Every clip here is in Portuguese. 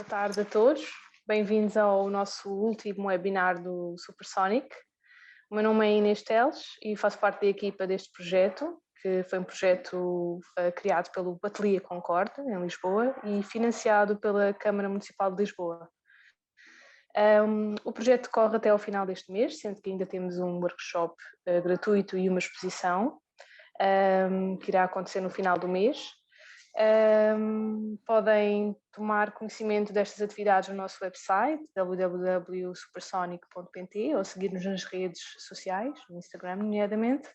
tarde a todos. Bem-vindos ao nosso último webinar do Supersonic. O meu nome é Inês Teles e faço parte da equipa deste projeto, que foi um projeto criado pelo Ateliê Concorde, em Lisboa, e financiado pela Câmara Municipal de Lisboa. O projeto decorre até ao final deste mês, sendo que ainda temos um workshop gratuito e uma exposição, que irá acontecer no final do mês. Podem tomar conhecimento destas atividades no nosso website www.supersonic.pt ou seguir-nos nas redes sociais, no Instagram nomeadamente.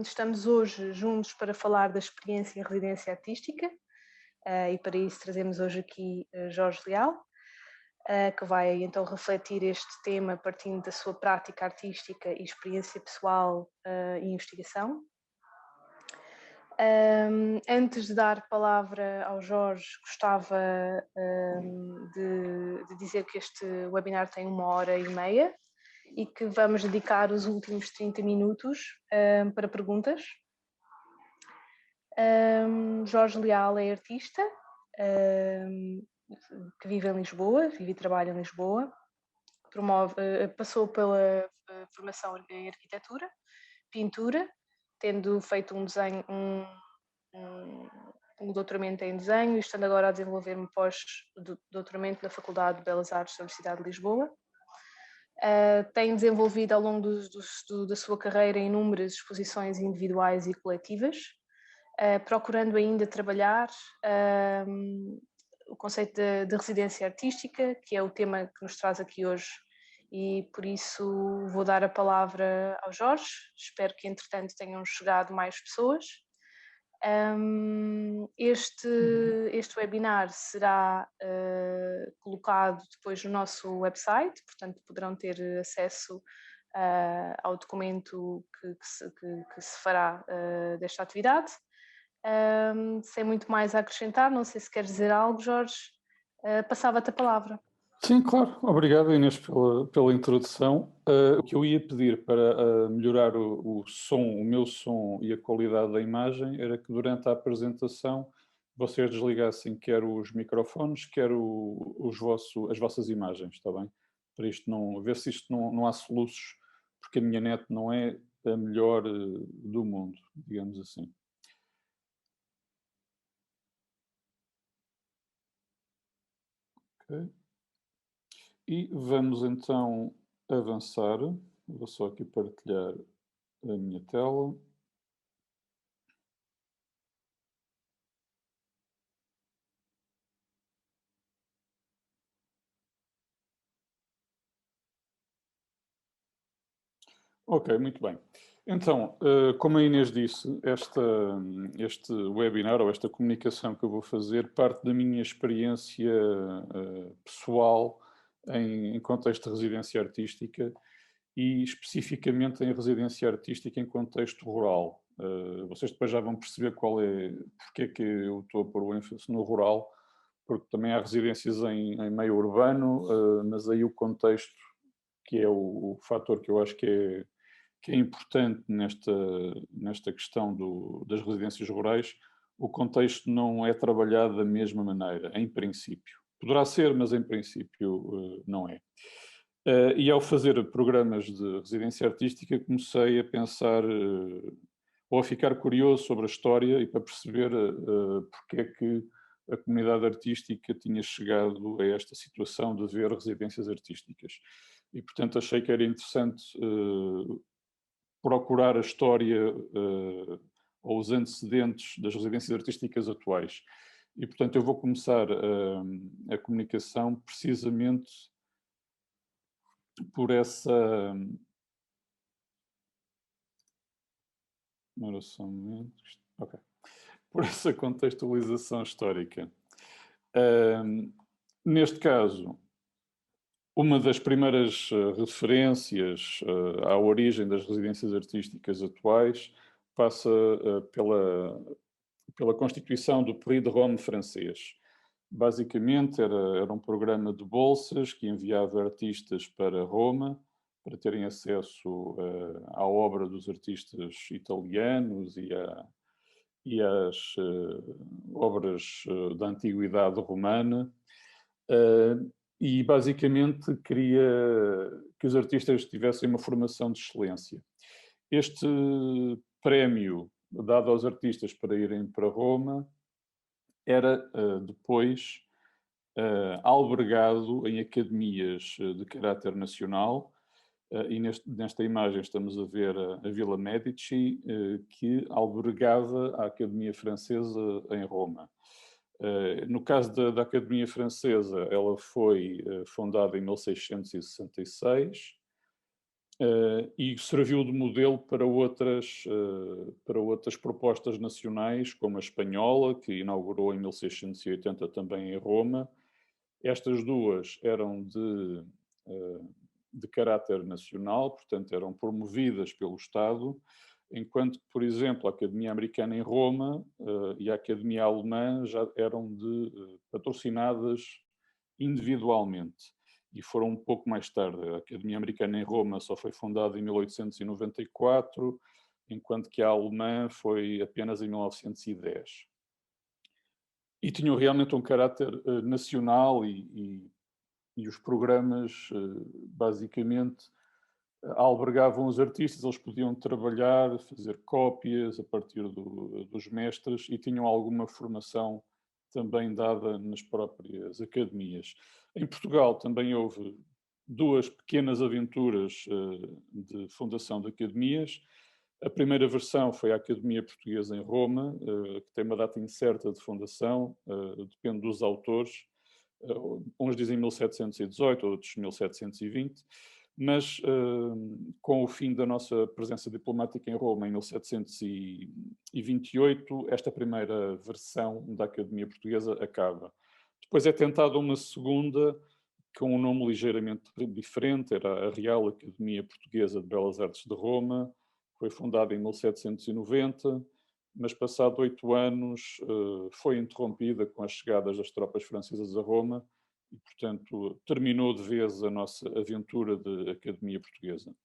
Estamos hoje juntos para falar da experiência em residência artística e para isso trazemos hoje aqui Jorge Leal, que vai então refletir este tema partindo da sua prática artística e experiência pessoal e investigação. Antes de dar palavra ao Jorge, gostava de dizer que este webinar tem 1h30 e que vamos dedicar os últimos 30 minutos para perguntas. Jorge Leal é artista, que vive em Lisboa, vive e trabalha em Lisboa, passou pela formação em arquitetura, pintura, tendo feito um doutoramento em desenho e estando agora a desenvolver um pós-doutoramento na Faculdade de Belas Artes da Universidade de Lisboa. Tem desenvolvido ao longo da sua carreira inúmeras exposições individuais e coletivas, procurando ainda trabalhar o conceito de residência artística, que é o tema que nos traz aqui hoje. E por isso vou dar a palavra ao Jorge. Espero que entretanto tenham chegado mais pessoas. Este webinar será colocado depois no nosso website, portanto poderão ter acesso ao documento que se fará desta atividade. Sem muito mais a acrescentar, não sei se queres dizer algo, Jorge, passava-te a palavra. Sim, claro. Obrigado, Inês, pela introdução. O que eu ia pedir para melhorar o meu som e a qualidade da imagem era que durante a apresentação vocês desligassem quer os microfones, quer as vossas imagens, está bem? Para isto ver se isto não há soluços, porque a minha net não é a melhor do mundo, digamos assim. Ok. E vamos então avançar. Vou só aqui partilhar a minha tela. Ok, muito bem. Então, como a Inês disse, este webinar ou esta comunicação que eu vou fazer parte da minha experiência pessoal em contexto de residência artística e especificamente em residência artística em contexto rural. Vocês depois já vão perceber porque é que eu estou a pôr o ênfase no rural, porque também há residências em meio urbano, mas aí o contexto, que é o fator que eu acho que é importante nesta questão das residências rurais, o contexto não é trabalhado da mesma maneira, em princípio. Poderá ser, mas em princípio não é. E ao fazer programas de residência artística comecei a pensar ou a ficar curioso sobre a história e para perceber porque é que a comunidade artística tinha chegado a esta situação de ver residências artísticas. E, portanto, achei que era interessante procurar a história ou os antecedentes das residências artísticas atuais. E, portanto, eu vou começar a comunicação precisamente por essa... Ora, só um momento. Ok. Por essa contextualização histórica. Neste caso, uma das primeiras referências à origem das residências artísticas atuais passa pela constituição do Prix de Rome francês. Basicamente, era um programa de bolsas que enviava artistas para Roma para terem acesso à obra dos artistas italianos e às obras da antiguidade romana, eh, e basicamente queria que os artistas tivessem uma formação de excelência. Este prémio dado aos artistas para irem para Roma era depois albergado em academias de caráter nacional, e nesta imagem estamos a ver a Vila Medici, que albergava a Academia Francesa em Roma. No caso da Academia Francesa, ela foi fundada em 1666 e serviu de modelo para outras propostas nacionais, como a espanhola, que inaugurou em 1680 também em Roma. Estas duas eram de caráter nacional, portanto, eram promovidas pelo Estado, enquanto que, por exemplo, a Academia Americana em Roma e a Academia Alemã já eram patrocinadas individualmente. E foram um pouco mais tarde. A Academia Americana em Roma só foi fundada em 1894, enquanto que a alemã foi apenas em 1910. E tinham realmente um caráter nacional e os programas, basicamente, albergavam os artistas, eles podiam trabalhar, fazer cópias a partir dos mestres e tinham alguma formação também dada nas próprias academias. Em Portugal também houve duas pequenas aventuras de fundação de academias. A primeira versão foi a Academia Portuguesa em Roma, que tem uma data incerta de fundação, depende dos autores. Uns dizem 1718, outros 1720, mas com o fim da nossa presença diplomática em Roma em 1728, esta primeira versão da Academia Portuguesa acaba. Depois é tentada uma segunda, com um nome ligeiramente diferente, era a Real Academia Portuguesa de Belas Artes de Roma, foi fundada em 1790, mas passado 8 anos foi interrompida com as chegadas das tropas francesas a Roma e, portanto, terminou de vez a nossa aventura de Academia Portuguesa.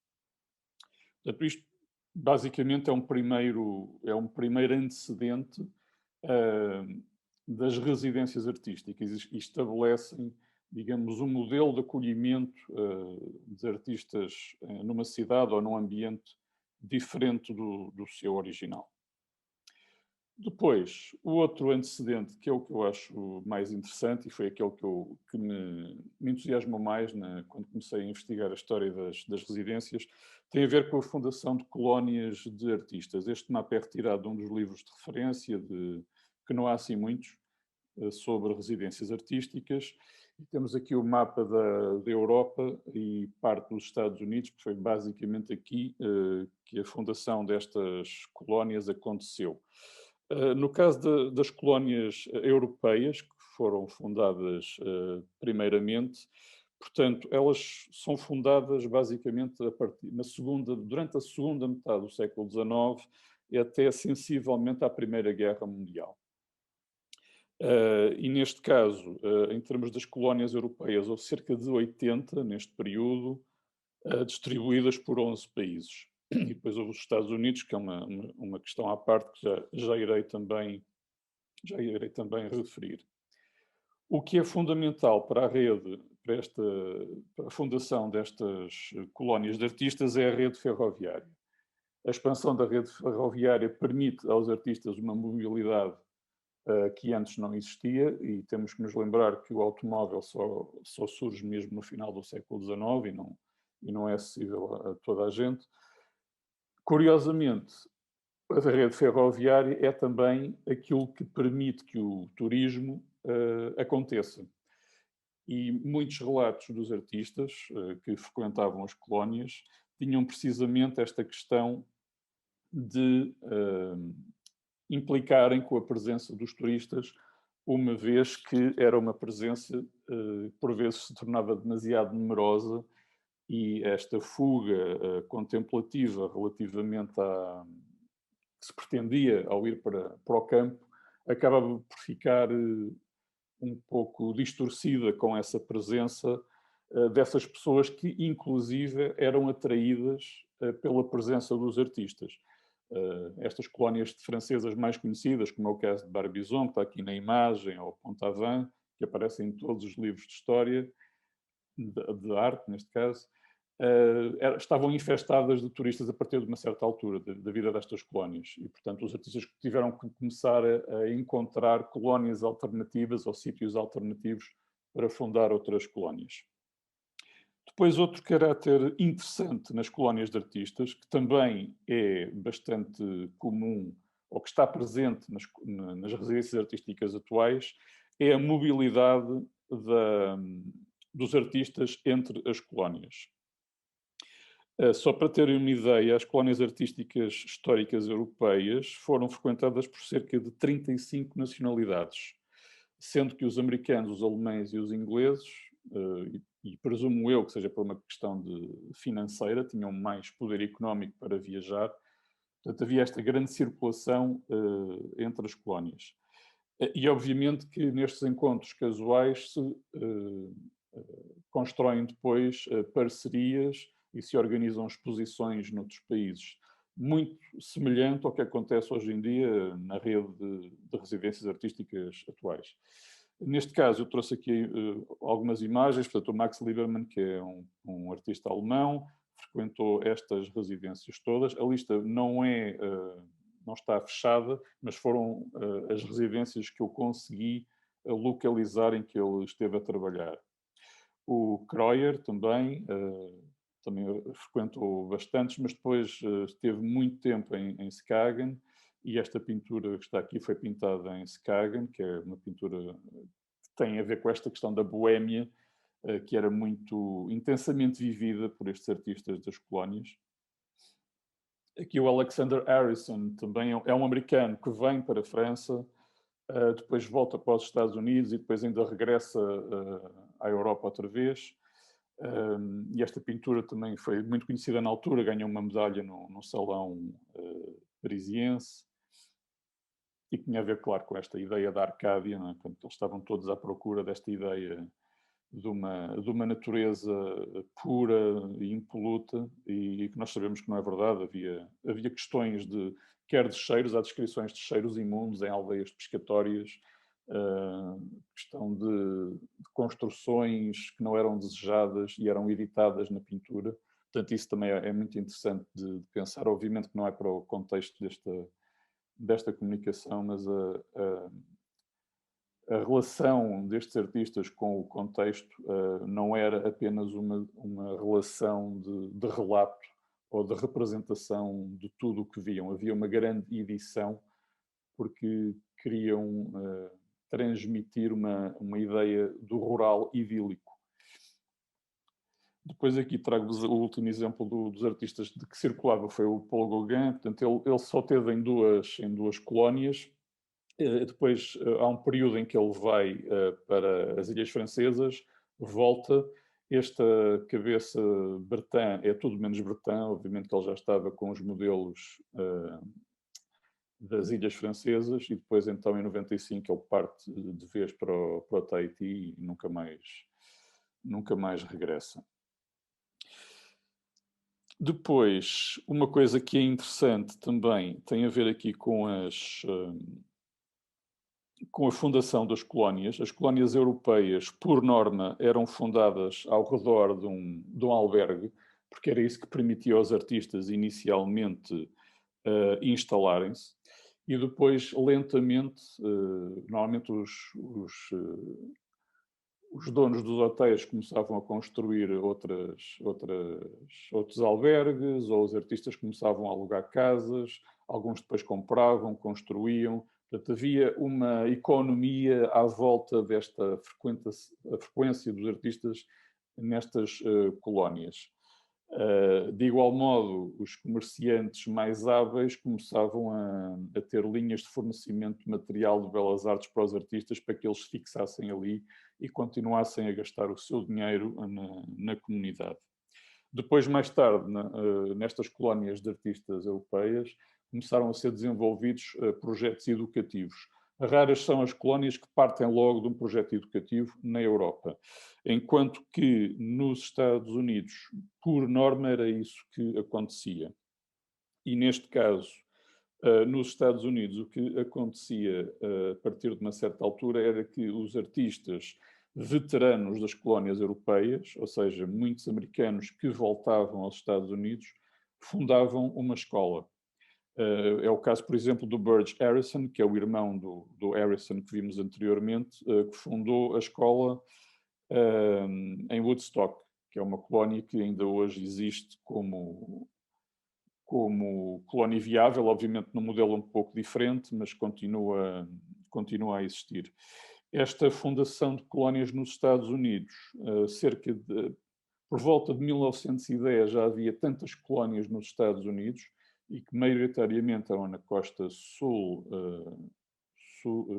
Portanto, isto basicamente é um primeiro antecedente das residências artísticas e estabelecem, digamos, um modelo de acolhimento de artistas numa cidade ou num ambiente diferente do seu original. Depois, o outro antecedente, que é o que eu acho mais interessante e foi aquele que me entusiasmou mais quando comecei a investigar a história das residências, tem a ver com a fundação de colónias de artistas. Este mapa é retirado de um dos livros de referência, que não há assim muitos, sobre residências artísticas. E temos aqui o mapa da Europa e parte dos Estados Unidos, que foi basicamente aqui que a fundação destas colónias aconteceu. No caso das colónias europeias, que foram fundadas primeiramente, portanto, elas são fundadas basicamente durante a segunda metade do século XIX e até sensivelmente à Primeira Guerra Mundial. E neste caso, em termos das colónias europeias, houve cerca de 80 neste período, distribuídas por 11 países. E depois houve os Estados Unidos, que é uma questão à parte que já irei também referir. O que é fundamental para a rede, para a fundação destas colónias de artistas é a rede ferroviária. A expansão da rede ferroviária permite aos artistas uma mobilidade que antes não existia e temos que nos lembrar que o automóvel só surge mesmo no final do século XIX e não é acessível a toda a gente. Curiosamente, a rede ferroviária é também aquilo que permite que o turismo aconteça. E muitos relatos dos artistas que frequentavam as colónias tinham precisamente esta questão de implicarem com a presença dos turistas, uma vez que era uma presença, por vezes se tornava demasiado numerosa e esta fuga contemplativa relativamente que se pretendia ao ir para o campo, acabava por ficar um pouco distorcida com essa presença dessas pessoas que, inclusive, eram atraídas pela presença dos artistas. estas colónias francesas mais conhecidas, como é o caso de Barbizon, que está aqui na imagem, ou Pont-Aven, que aparecem em todos os livros de história, de arte, neste caso, estavam infestadas de turistas a partir de uma certa altura da vida destas colónias. E, portanto, os artistas tiveram que começar a encontrar colónias alternativas ou sítios alternativos para fundar outras colónias. Depois, outro caráter interessante nas colónias de artistas, que também é bastante comum, ou que está presente nas residências artísticas atuais, é a mobilidade dos artistas entre as colónias. Só para terem uma ideia, as colónias artísticas históricas europeias foram frequentadas por cerca de 35 nacionalidades, sendo que os americanos, os alemães e os ingleses, e presumo eu que seja por uma questão financeira, tinham mais poder económico para viajar, portanto havia esta grande circulação entre as colónias. E obviamente que nestes encontros casuais se constroem depois parcerias e se organizam exposições noutros países. Muito semelhante ao que acontece hoje em dia na rede de residências artísticas atuais. Neste caso, eu trouxe aqui algumas imagens. Portanto, o Max Liebermann, que é um artista alemão, frequentou estas residências todas. A lista não está fechada, mas foram as residências que eu consegui localizar em que ele esteve a trabalhar. O Kreuer também frequentou bastantes, mas depois esteve muito tempo em Skagen, e esta pintura que está aqui foi pintada em Skagen, que é uma pintura que tem a ver com esta questão da boémia, que era muito intensamente vivida por estes artistas das colónias. Aqui o Alexander Harrison também é um americano que vem para a França, depois volta para os Estados Unidos e depois ainda regressa à Europa outra vez. E esta pintura também foi muito conhecida na altura, ganhou uma medalha no salão parisiense, e que tinha a ver, claro, com esta ideia da Arcádia, não é? Portanto, eles estavam todos à procura desta ideia de uma natureza pura e impoluta, e que nós sabemos que não é verdade. Havia questões quer de cheiros, há descrições de cheiros imundos em aldeias pescatórias, questão de construções que não eram desejadas e eram editadas na pintura. Portanto, isso também é muito interessante de pensar. Obviamente que não é para o contexto desta comunicação, mas a relação destes artistas com o contexto não era apenas uma relação de relato ou de representação de tudo o que viam. Havia uma grande edição, porque queriam transmitir uma ideia do rural idílico. Depois aqui trago-vos o último exemplo dos artistas de que circulava, foi o Paul Gauguin. Portanto, ele só teve em duas colónias. Depois há um período em que ele vai para as Ilhas Francesas, volta. Esta cabeça Breton é tudo menos Breton, obviamente que ele já estava com os modelos das Ilhas Francesas, e depois então em 95 ele parte de vez para o Tahiti e nunca mais regressa. Depois, uma coisa que é interessante também tem a ver aqui com a fundação das colónias. As colónias europeias, por norma, eram fundadas ao redor de um albergue, porque era isso que permitia aos artistas inicialmente instalarem-se, e depois, lentamente, normalmente os donos dos hotéis começavam a construir outros albergues, ou os artistas começavam a alugar casas, alguns depois compravam, construíam. Portanto, havia uma economia à volta desta frequência dos artistas nestas colónias. De igual modo, os comerciantes mais hábeis começavam a ter linhas de fornecimento de material de belas artes para os artistas, para que eles se fixassem ali e continuassem a gastar o seu dinheiro na comunidade. Depois, mais tarde, nestas colónias de artistas europeias, começaram a ser desenvolvidos projetos educativos. Raras são as colónias que partem logo de um projeto educativo na Europa, enquanto que nos Estados Unidos, por norma, era isso que acontecia. E neste caso, Nos Estados Unidos, o que acontecia a partir de uma certa altura era que os artistas veteranos das colónias europeias, ou seja, muitos americanos que voltavam aos Estados Unidos, fundavam uma escola. É o caso, por exemplo, do Burge Harrison, que é o irmão do Harrison que vimos anteriormente, que fundou a escola em Woodstock, que é uma colónia que ainda hoje existe como colónia viável, obviamente num modelo um pouco diferente, mas continua a existir. Esta fundação de colónias nos Estados Unidos, por volta de 1910 já havia tantas colónias nos Estados Unidos e que maioritariamente eram na costa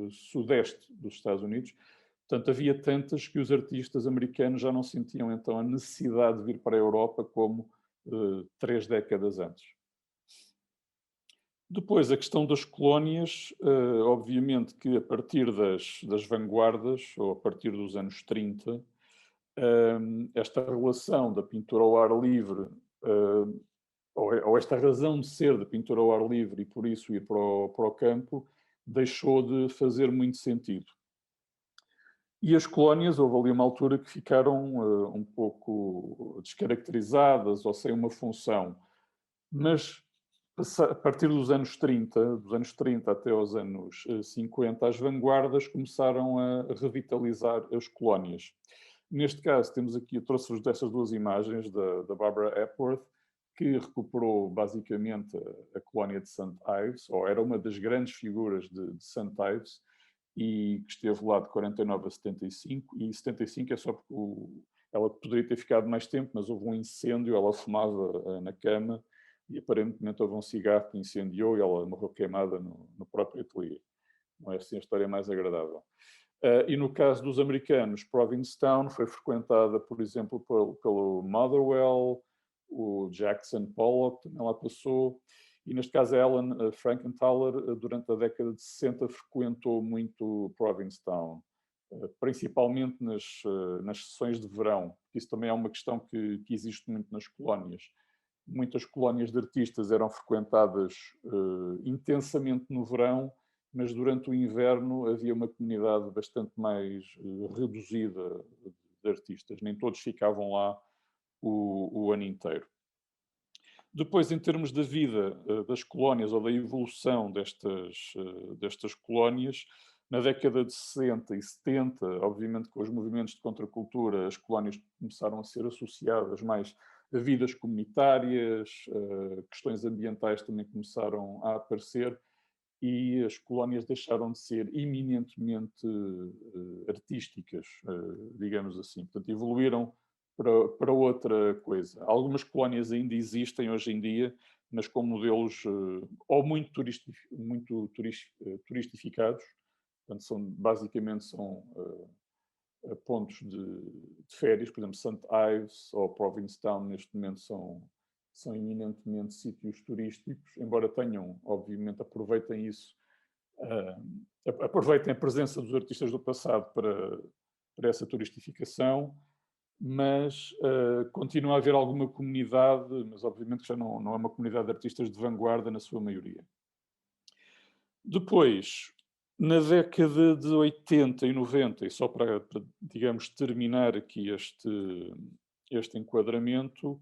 sudeste dos Estados Unidos. Portanto, havia tantas que os artistas americanos já não sentiam então a necessidade de vir para a Europa como 3 décadas antes. Depois, a questão das colónias, obviamente que a partir das vanguardas, ou a partir dos anos 30, esta relação da pintura ao ar livre, ou esta razão de ser da pintura ao ar livre e por isso ir para o campo, deixou de fazer muito sentido. E as colónias, houve ali uma altura que ficaram um pouco descaracterizadas ou sem uma função. Mas a partir dos anos 30 até aos anos 50, as vanguardas começaram a revitalizar as colónias. Neste caso, temos aqui, eu trouxe-vos dessas duas imagens da Barbara Hepworth, que recuperou basicamente a colónia de St. Ives, ou era uma das grandes figuras de St. Ives, e que esteve lá de 49 a 75, e 75 é só porque ela poderia ter ficado mais tempo, mas houve um incêndio, ela fumava na cama, e aparentemente houve um cigarro que incendiou e ela morreu queimada no próprio ateliê. Não é assim a história mais agradável. E no caso dos americanos, Provincetown foi frequentada, por exemplo, pelo Motherwell, o Jackson Pollock também lá passou, e neste caso a Ellen Frankenthaler, durante a década de 60, frequentou muito Provincetown, principalmente nas sessões de verão. Isso também é uma questão que existe muito nas colónias. Muitas colónias de artistas eram frequentadas intensamente no verão, mas durante o inverno havia uma comunidade bastante mais reduzida de artistas. Nem todos ficavam lá o ano inteiro. Depois, em termos da vida das colónias ou da evolução destas colónias, na década de 60 e 70, obviamente com os movimentos de contracultura, as colónias começaram a ser associadas mais a vidas comunitárias, questões ambientais também começaram a aparecer e as colónias deixaram de ser eminentemente artísticas, digamos assim. Portanto, evoluíram para outra coisa. Algumas colónias ainda existem hoje em dia, mas com modelos ou muito turistificados, portanto, basicamente são pontos de férias, por exemplo, St. Ives ou Provincetown neste momento são eminentemente sítios turísticos, embora tenham, obviamente, aproveitem isso, aproveitem a presença dos artistas do passado para essa turistificação, mas continua a haver alguma comunidade, mas obviamente já não é uma comunidade de artistas de vanguarda na sua maioria. Depois, na década de 80 e 90, e só para digamos, terminar aqui este enquadramento,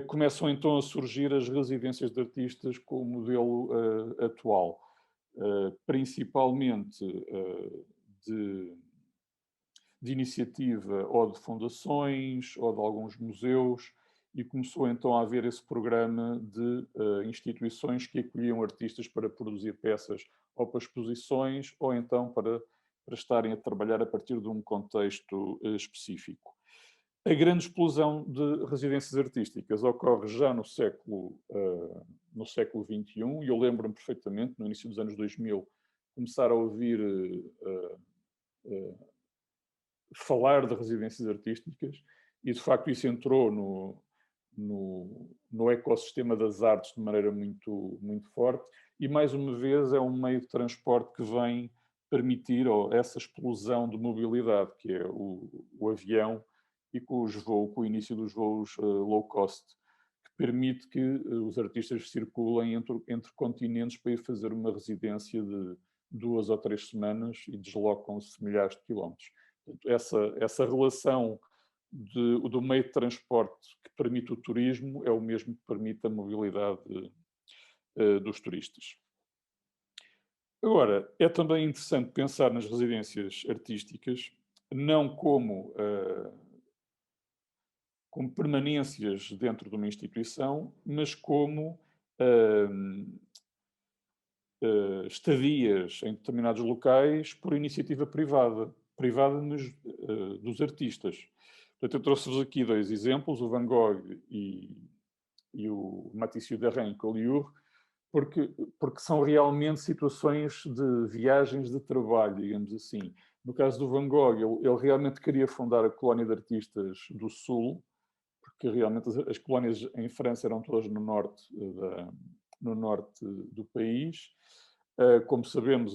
começam então a surgir as residências de artistas com o modelo atual, principalmente de iniciativa ou de fundações ou de alguns museus, e começou então a haver esse programa de instituições que acolhiam artistas para produzir peças ou para exposições ou então para estarem a trabalhar a partir de um contexto específico. A grande explosão de residências artísticas ocorre já no século XXI, e eu lembro-me perfeitamente, no início dos anos 2000, começar a ouvir falar de residências artísticas, e de facto isso entrou no ecossistema das artes de maneira muito, muito forte, e mais uma vez é um meio de transporte que vem permitir essa explosão de mobilidade, que é o avião, e com o início dos voos low cost, que permite que os artistas circulem entre continentes para ir fazer uma residência de 2 ou 3 semanas e deslocam-se milhares de quilómetros. Portanto, essa relação do meio de transporte que permite o turismo é o mesmo que permite a mobilidade dos turistas. Agora, é também interessante pensar nas residências artísticas não como permanências dentro de uma instituição, mas como estadias em determinados locais por iniciativa privada dos artistas. Portanto, eu trouxe-vos aqui 2 exemplos, o Van Gogh e o Matisse Derrain em Collioure, porque são realmente situações de viagens de trabalho, digamos assim. No caso do Van Gogh, ele realmente queria fundar a colónia de artistas do Sul, porque realmente as colónias em França eram todas no norte do país. Como sabemos,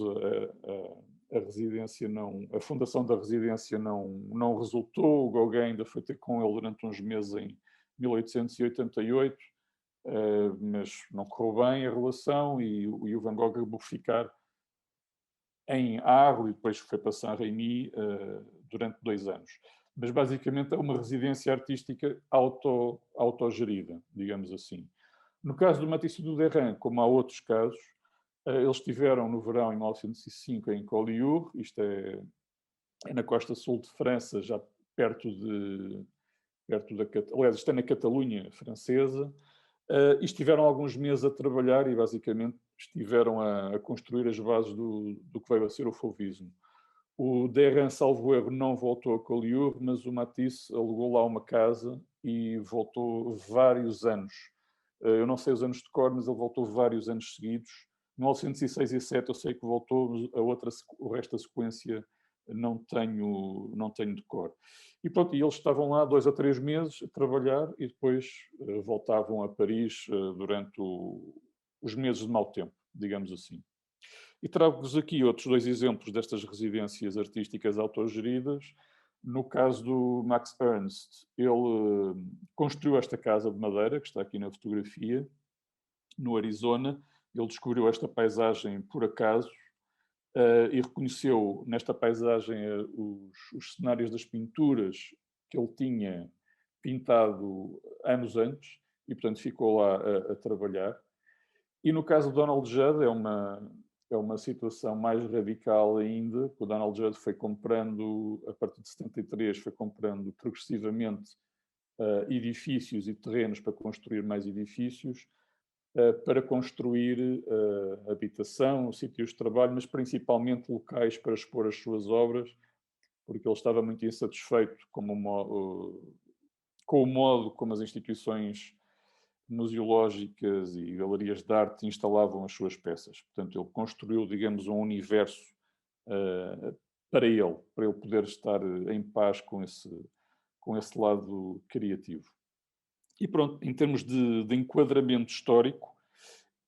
a residência a fundação da residência não resultou. O Gauguin ainda foi ter com ele durante uns meses em 1888, mas não correu bem a relação e o Van Gogh acabou por ficar em Arles e depois foi para Saint-Rémy durante 2 anos. Mas basicamente é uma residência artística autogerida, digamos assim. No caso do Matisse do Derrain, como há outros casos, eles estiveram no verão em 1905 em Collioure, isto é na costa sul de França, já perto da... Aliás, isto é na Catalunha francesa, e estiveram alguns meses a trabalhar e basicamente estiveram a construir as bases do que veio a ser o Fauvismo. O Derrain, salvo erro, não voltou a Collioure, mas o Matisse alugou lá uma casa e voltou vários anos. Eu não sei os anos de cor, mas ele voltou vários anos seguidos. 1906 e 7 eu sei que voltou, o resto da sequência não tenho de cor. E pronto, e eles estavam lá 2 ou 3 meses a trabalhar e depois voltavam a Paris durante os meses de mau tempo, digamos assim. E trago-vos aqui outros 2 exemplos destas residências artísticas autogeridas. No caso do Max Ernst, ele construiu esta casa de madeira, que está aqui na fotografia, no Arizona. Ele descobriu esta paisagem por acaso e reconheceu nesta paisagem os cenários das pinturas que ele tinha pintado anos antes e, portanto, ficou lá a trabalhar. E no caso do Donald Judd é uma situação mais radical ainda, porque o Donald Judd foi comprando, a partir de 73, foi comprando progressivamente edifícios e terrenos para construir mais edifícios, para construir habitação, sítios de trabalho, mas principalmente locais para expor as suas obras, porque ele estava muito insatisfeito com o modo como as instituições museológicas e galerias de arte instalavam as suas peças. Portanto, ele construiu, digamos, um universo para ele poder estar em paz com esse lado criativo. E pronto, em termos de enquadramento histórico,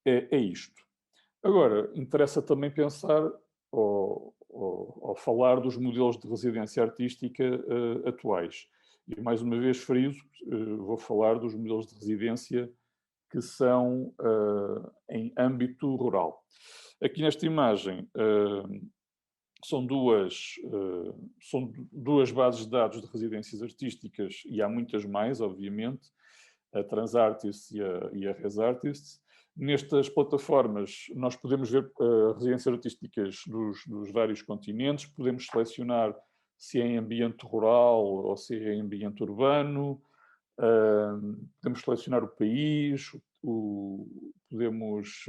é isto. Agora, interessa também pensar ou falar dos modelos de residência artística atuais. E, mais uma vez, friso, vou falar dos modelos de residência que são em âmbito rural. Aqui nesta imagem são duas bases de dados de residências artísticas, e há muitas mais, obviamente, a Transartist e a Resartist. Nestas plataformas nós podemos ver residências artísticas dos vários continentes, podemos selecionar se é em ambiente rural ou se é em ambiente urbano, podemos selecionar o país, podemos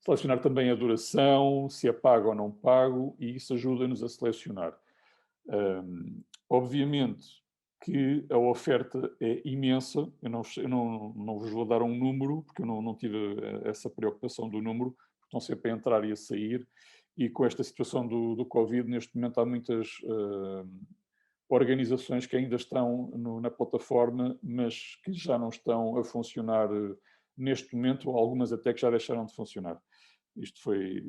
selecionar também a duração, se é pago ou não pago, e isso ajuda-nos a selecionar. Obviamente que a oferta é imensa, eu não vos vou dar um número, porque eu não tive essa preocupação do número, porque estão sempre a entrar e a sair, e com esta situação do Covid, neste momento há muitas organizações que ainda estão na plataforma, mas que já não estão a funcionar neste momento, ou algumas até que já deixaram de funcionar. Isto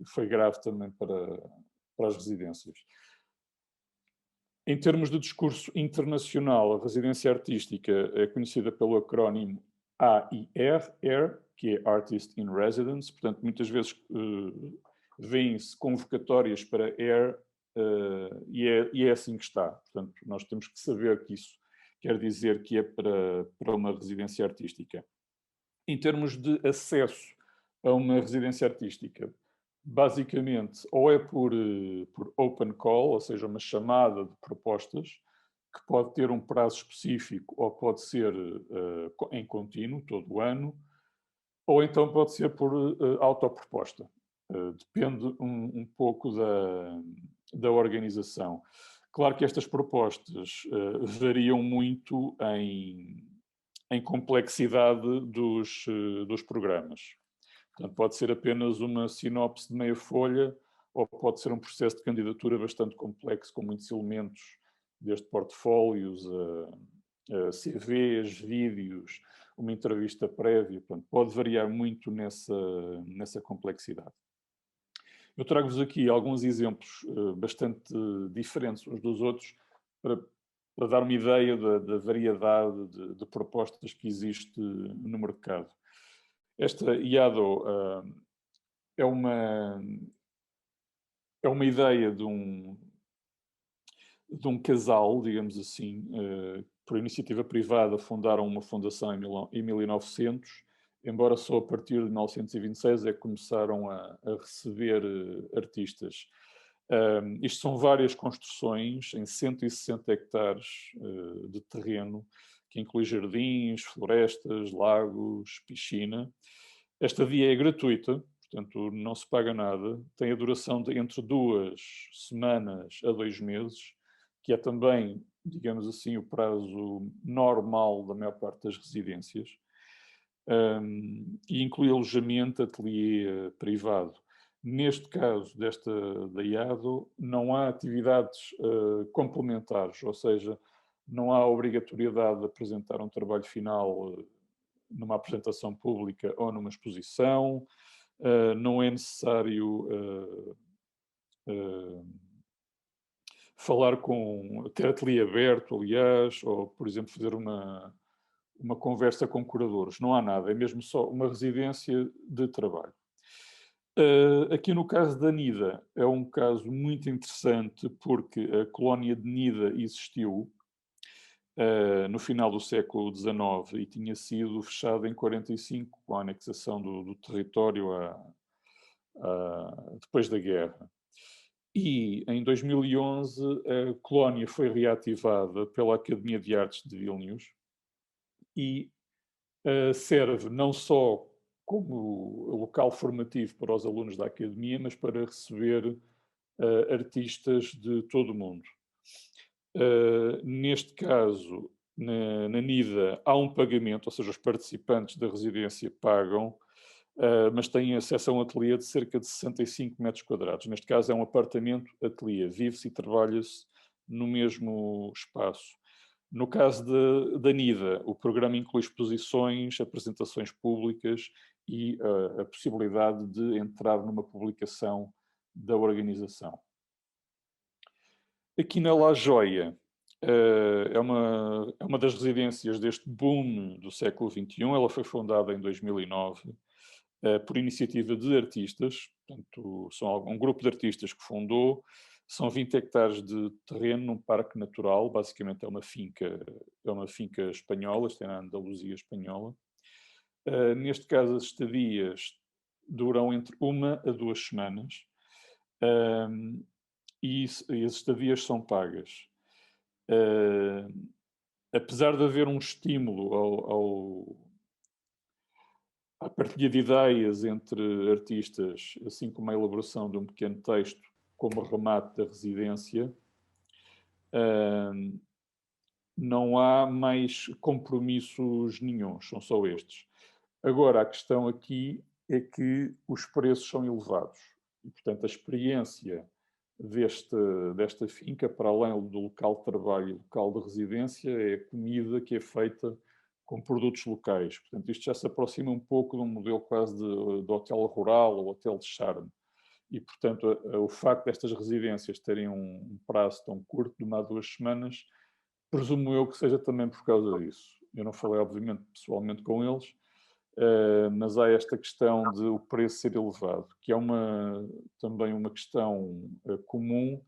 foi grave também para as residências. Em termos de discurso internacional, a residência artística é conhecida pelo acrónimo AIR, que é Artist in Residence, portanto, muitas vezes vêm-se convocatórias para AIR e é assim que está. Portanto, nós temos que saber que isso quer dizer que é para uma residência artística. Em termos de acesso a uma residência artística, basicamente, ou é por open call, ou seja, uma chamada de propostas, que pode ter um prazo específico ou pode ser em contínuo, todo o ano, ou então pode ser por autoproposta. Depende um pouco da organização. Claro que estas propostas variam muito em complexidade dos programas. Portanto, pode ser apenas uma sinopse de meia folha ou pode ser um processo de candidatura bastante complexo, com muitos elementos, desde portfólios a CVs, vídeos, uma entrevista prévia. Portanto, pode variar muito nessa complexidade. Eu trago-vos aqui alguns exemplos bastante diferentes uns dos outros para dar uma ideia da variedade de propostas que existe no mercado. Esta IADO é uma ideia de um casal, digamos assim, por iniciativa privada, fundaram uma fundação em 1900, embora só a partir de 1926 é que começaram a receber artistas. Isto são várias construções em 160 hectares de terreno, que inclui jardins, florestas, lagos, piscina. Esta via é gratuita, portanto não se paga nada, tem a duração de entre 2 semanas a 2 meses, que é também, digamos assim, o prazo normal da maior parte das residências, e inclui alojamento, ateliê privado. Neste caso da IADO, não há atividades complementares, ou seja, não há obrigatoriedade de apresentar um trabalho final numa apresentação pública ou numa exposição, não é necessário ter ateliê aberto, aliás, ou, por exemplo, fazer uma conversa com curadores. Não há nada, é mesmo só uma residência de trabalho. Aqui no caso da Nida, é um caso muito interessante porque a colónia de Nida existiu no final do século XIX e tinha sido fechada em 45 com a anexação do território depois da guerra. E em 2011 a colónia foi reativada pela Academia de Artes de Vilnius e serve não só como local formativo para os alunos da academia, mas para receber artistas de todo o mundo. Neste caso, na NIDA, há um pagamento, ou seja, os participantes da residência pagam, mas têm acesso a um ateliê de cerca de 65 metros quadrados. Neste caso é um apartamento-ateliê, vive-se e trabalha-se no mesmo espaço. No caso da NIDA, o programa inclui exposições, apresentações públicas e a possibilidade de entrar numa publicação da organização. Aqui na La Joia, é uma das residências deste boom do século XXI. Ela foi fundada em 2009 por iniciativa de artistas, portanto, são um grupo de artistas que fundou. São 20 hectares de terreno num parque natural, basicamente é uma finca espanhola, isto é na Andaluzia espanhola. Neste caso, as estadias duram entre 1 a 2 semanas e as estadias são pagas. Apesar de haver um estímulo à partilha de ideias entre artistas, assim como a elaboração de um pequeno texto como remate da residência, não há mais compromissos nenhuns, são só estes. Agora, a questão aqui é que os preços são elevados e, portanto, a experiência desta finca, para além do local de trabalho e local de residência, é a comida que é feita com produtos locais. Portanto, isto já se aproxima um pouco de um modelo quase de hotel rural ou hotel de charme. e, portanto, o facto destas residências terem um prazo tão curto, de 1 a 2 semanas, presumo eu que seja também por causa disso. Eu não falei, obviamente, pessoalmente com eles, mas há esta questão de o preço ser elevado, que é também uma questão comum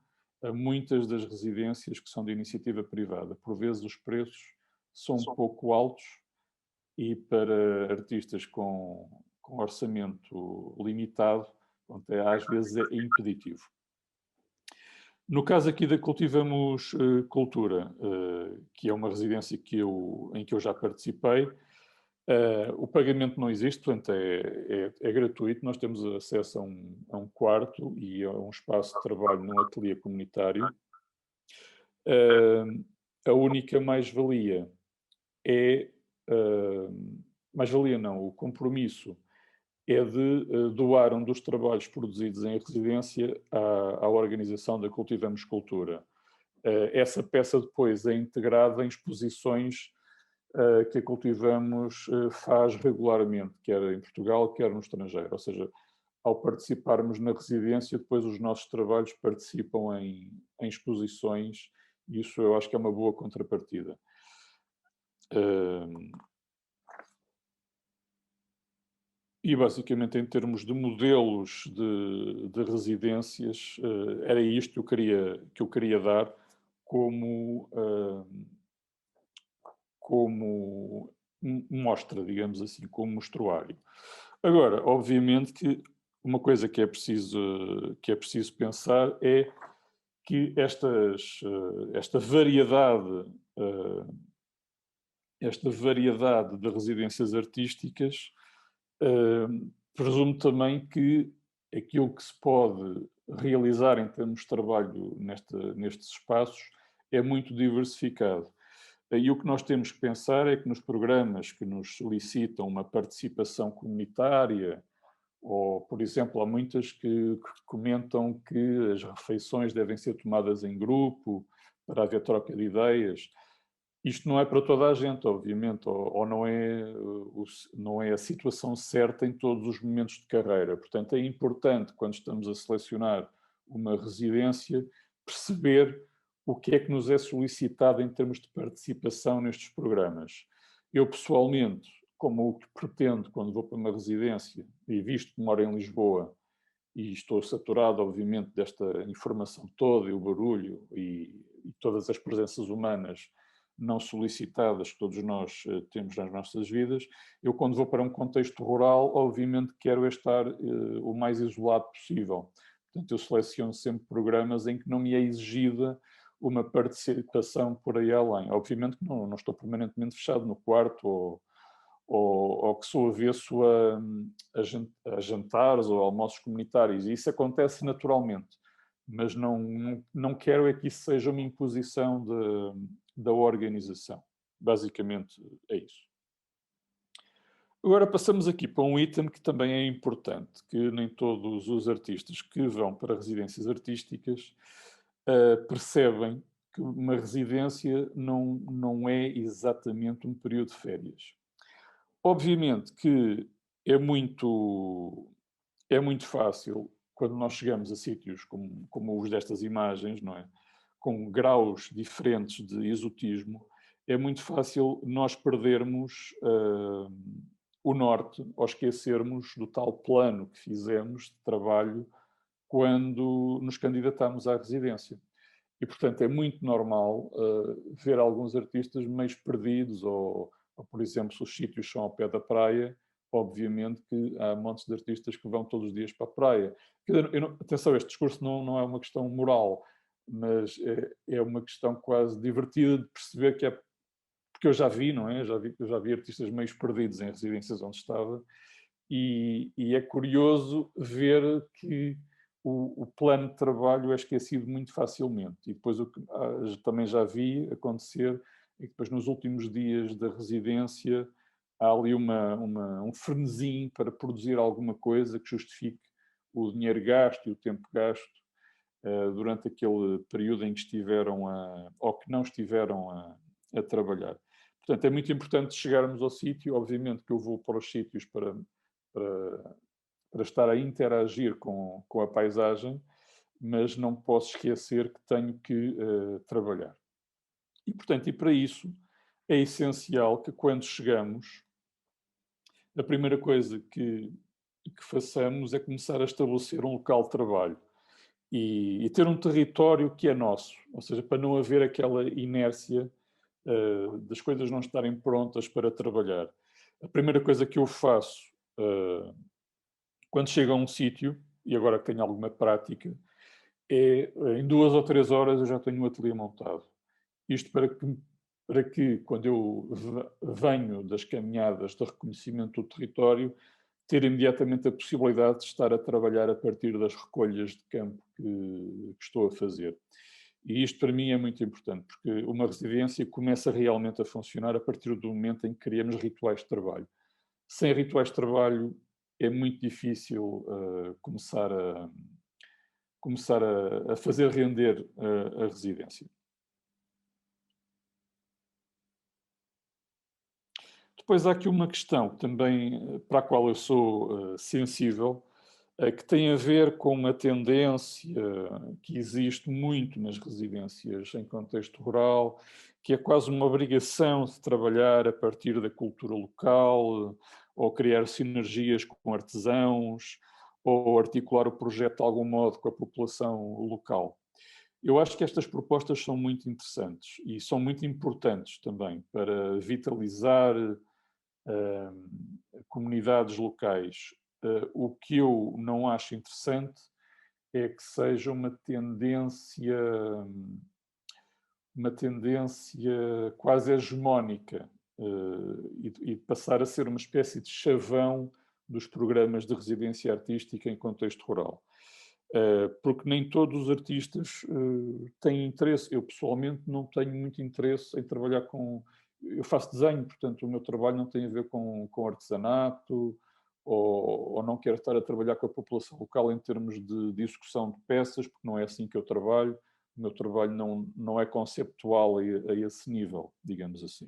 a muitas das residências que são de iniciativa privada. Por vezes os preços são um pouco altos e para artistas com orçamento limitado, às vezes é impeditivo. No caso aqui da Cultivamos Cultura, que é uma residência em que eu já participei, o pagamento não existe, portanto é gratuito. Nós temos acesso a um quarto e a um espaço de trabalho num ateliê comunitário. A única mais-valia é... mais-valia não, o compromisso é de doar um dos trabalhos produzidos em residência à organização da Cultivamos Cultura. Essa peça depois é integrada em exposições que a Cultivamos faz regularmente, quer em Portugal, quer no estrangeiro. Ou seja, ao participarmos na residência, depois os nossos trabalhos participam em exposições, e isso eu acho que é uma boa contrapartida. E basicamente em termos de modelos de residências, era isto que eu queria dar como, como mostra, digamos assim, como mostruário. Agora, obviamente que uma coisa que é preciso pensar é que esta variedade de residências artísticas presumo também que aquilo que se pode realizar em termos de trabalho nestes espaços é muito diversificado. E o que nós temos que pensar é que nos programas que nos solicitam uma participação comunitária, ou, por exemplo, há muitas que comentam que as refeições devem ser tomadas em grupo para haver troca de ideias. Isto não é para toda a gente, obviamente, ou não é a situação certa em todos os momentos de carreira. Portanto, é importante, quando estamos a selecionar uma residência, perceber o que é que nos é solicitado em termos de participação nestes programas. Eu, pessoalmente, como o que pretendo quando vou para uma residência, e visto que moro em Lisboa, e estou saturado, obviamente, desta informação toda, e o barulho, e todas as presenças humanas não solicitadas que todos nós temos nas nossas vidas, eu quando vou para um contexto rural, obviamente quero estar o mais isolado possível. Portanto, eu seleciono sempre programas em que não me é exigida uma participação por aí além. Obviamente que não estou permanentemente fechado no quarto ou que sou avesso a jantares ou almoços comunitários. E isso acontece naturalmente, mas não quero é que isso seja uma imposição da organização. Basicamente é isso. Agora passamos aqui para um item que também é importante, que nem todos os artistas que vão para residências artísticas percebem que uma residência não é exatamente um período de férias. Obviamente que é muito fácil, quando nós chegamos a sítios como os destas imagens, não é? Com graus diferentes de exotismo, é muito fácil nós perdermos o norte ou esquecermos do tal plano que fizemos de trabalho quando nos candidatamos à residência. E, portanto, é muito normal ver alguns artistas meio perdidos, ou, por exemplo, se os sítios são ao pé da praia, obviamente que há montes de artistas que vão todos os dias para a praia. Atenção, este discurso não é uma questão moral, mas é uma questão quase divertida de perceber que é... Porque eu já vi, não é? Eu já vi artistas meio perdidos em residências onde estava, e é curioso ver que o plano de trabalho é esquecido muito facilmente. E depois o que também já vi acontecer é que depois nos últimos dias da residência há ali um frenesim para produzir alguma coisa que justifique o dinheiro gasto e o tempo gasto durante aquele período em que estiveram ou que não estiveram a trabalhar. Portanto, é muito importante chegarmos ao sítio. Obviamente que eu vou para os sítios para para estar a interagir com a paisagem, mas não posso esquecer que tenho que trabalhar. E, portanto, e para isso é essencial que quando chegamos, a primeira coisa que façamos é começar a estabelecer um local de trabalho e ter um território que é nosso, ou seja, para não haver aquela inércia das coisas não estarem prontas para trabalhar. A primeira coisa que eu faço quando chego a um sítio, e agora que tenho alguma prática, é em 2 ou 3 horas eu já tenho o ateliê montado. Isto para que quando eu venho das caminhadas de reconhecimento do território, ter imediatamente a possibilidade de estar a trabalhar a partir das recolhas de campo que estou a fazer. E isto para mim é muito importante, porque uma residência começa realmente a funcionar a partir do momento em que criamos rituais de trabalho. Sem rituais de trabalho é muito difícil começar a fazer render a residência. Depois há aqui uma questão também para a qual eu sou sensível, que tem a ver com uma tendência que existe muito nas residências em contexto rural, que é quase uma obrigação de trabalhar a partir da cultura local, ou criar sinergias com artesãos, ou articular o projeto de algum modo com a população local. Eu acho que estas propostas são muito interessantes e são muito importantes também para vitalizar comunidades locais. O que eu não acho interessante é que seja uma tendência quase hegemónica e passar a ser uma espécie de chavão dos programas de residência artística em contexto rural. Porque nem todos os artistas têm interesse. Eu, pessoalmente, não tenho muito interesse em trabalhar com... Eu faço desenho, portanto, o meu trabalho não tem a ver com artesanato, ou não quero estar a trabalhar com a população local em termos de execução de peças, porque não é assim que eu trabalho. O meu trabalho não é conceptual a esse nível, digamos assim.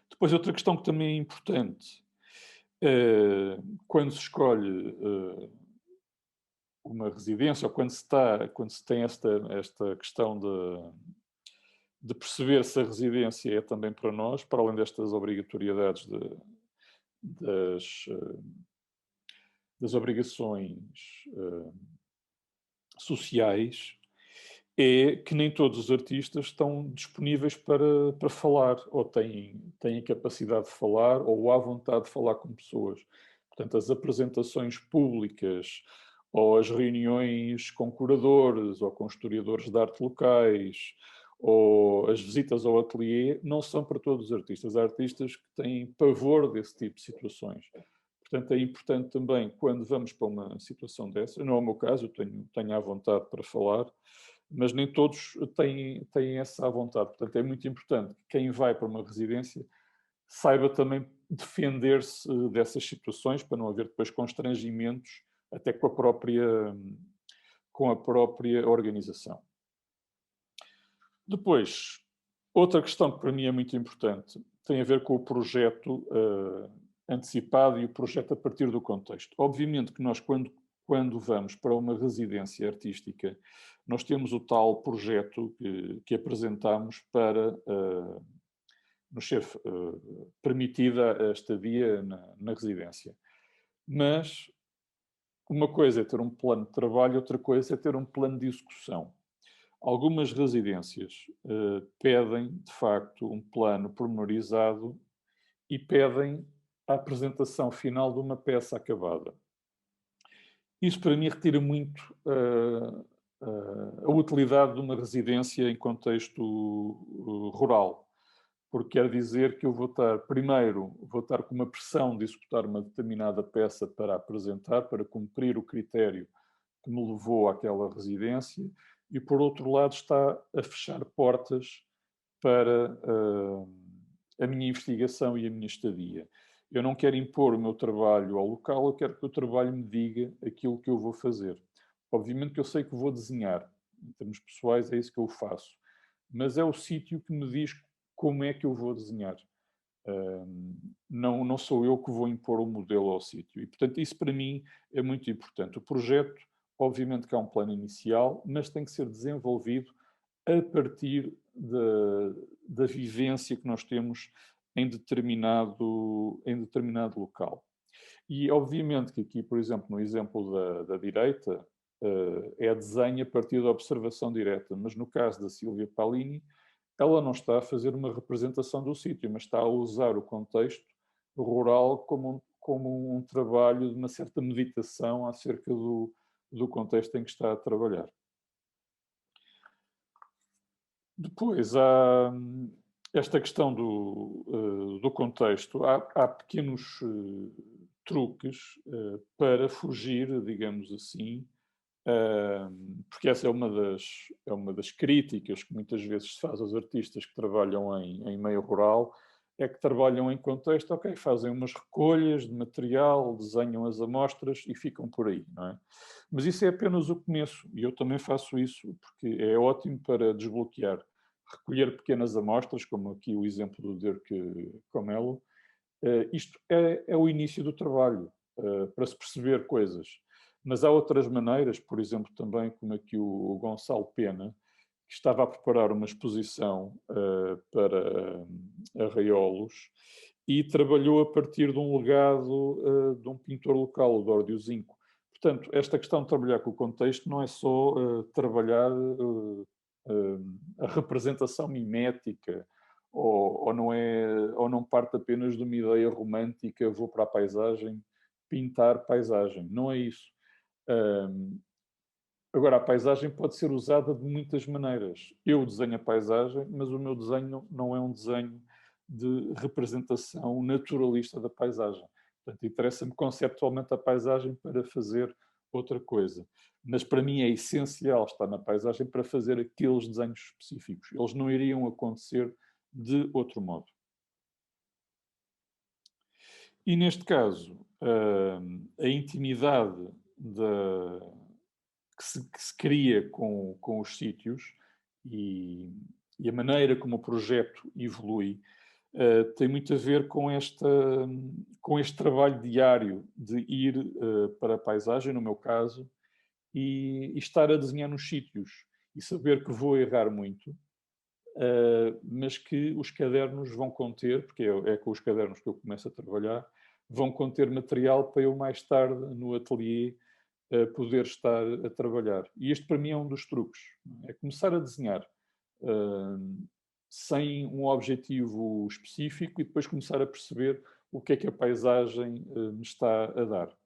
Depois, outra questão que também é importante, quando se escolhe uma residência, ou quando se tem esta questão de perceber se a residência é também para nós, para além destas obrigatoriedades das obrigações sociais, é que nem todos os artistas estão disponíveis para falar, ou têm a capacidade de falar, ou a vontade de falar com pessoas. Portanto, as apresentações públicas, ou as reuniões com curadores, ou com historiadores de arte locais, ou as visitas ao ateliê, não são para todos os artistas. Há artistas que têm pavor desse tipo de situações. Portanto, é importante também, quando vamos para uma situação dessa, não é o meu caso, eu tenho à vontade para falar, mas nem todos têm essa vontade. Portanto, é muito importante que quem vai para uma residência saiba também defender-se dessas situações, para não haver depois constrangimentos, até com a própria organização. Depois, outra questão que para mim é muito importante tem a ver com o projeto antecipado e o projeto a partir do contexto. Obviamente que nós, quando vamos para uma residência artística, nós temos o tal projeto que apresentamos para nos ser permitida a estadia na residência. Mas uma coisa é ter um plano de trabalho, outra coisa é ter um plano de execução. Algumas residências pedem, de facto, um plano pormenorizado e pedem a apresentação final de uma peça acabada. Isso, para mim, retira muito a utilidade de uma residência em contexto rural, porque quer dizer que eu primeiro, vou estar com uma pressão de executar uma determinada peça para apresentar, para cumprir o critério que me levou àquela residência, e por outro lado está a fechar portas para a minha investigação e a minha estadia. Eu não quero impor o meu trabalho ao local, eu quero que o trabalho me diga aquilo que eu vou fazer. Obviamente que eu sei que vou desenhar, em termos pessoais é isso que eu faço, mas é o sítio que me diz como é que eu vou desenhar. Não sou eu que vou impor o modelo ao sítio. E, portanto, isso para mim é muito importante. O projeto, obviamente que há um plano inicial, mas tem que ser desenvolvido a partir da vivência que nós temos em determinado local. E, obviamente, que aqui, por exemplo, no exemplo da direita, é desenho a partir da observação direta, mas no caso da Silvia Palini, ela não está a fazer uma representação do sítio, mas está a usar o contexto rural como um trabalho de uma certa meditação acerca do contexto em que está a trabalhar. Depois, há esta questão do contexto. Há pequenos truques para fugir, digamos assim, porque essa é uma das críticas que muitas vezes se faz aos artistas que trabalham em meio rural, é que trabalham em contexto, ok, fazem umas recolhas de material, desenham as amostras e ficam por aí, não é? Mas isso é apenas o começo, e eu também faço isso, porque é ótimo para desbloquear, recolher pequenas amostras, como aqui o exemplo do Dirk Comelo. Isto é o início do trabalho, para se perceber coisas. Mas há outras maneiras, por exemplo, também como aqui o Gonçalo Pena, que estava a preparar uma exposição para Arraiolos e trabalhou a partir de um legado de um pintor local, o Dórdio Zinco. Portanto, esta questão de trabalhar com o contexto não é só trabalhar a representação mimética, ou não parte apenas de uma ideia romântica, vou para a paisagem, pintar paisagem. Não é isso. Agora, a paisagem pode ser usada de muitas maneiras. Eu desenho a paisagem, mas o meu desenho não é um desenho de representação naturalista da paisagem. Portanto, interessa-me conceptualmente a paisagem para fazer outra coisa. Mas para mim é essencial estar na paisagem para fazer aqueles desenhos específicos. Eles não iriam acontecer de outro modo. E neste caso, a intimidade que se cria com os sítios e a maneira como o projeto evolui tem muito a ver com este trabalho diário de ir para a paisagem, no meu caso, e estar a desenhar nos sítios e saber que vou errar muito, mas que os cadernos vão conter, porque é com os cadernos que eu começo a trabalhar, vão conter material para eu mais tarde no ateliê poder estar a trabalhar. E este para mim é um dos truques, é começar a desenhar sem um objetivo específico e depois começar a perceber o que é que a paisagem me está a dar.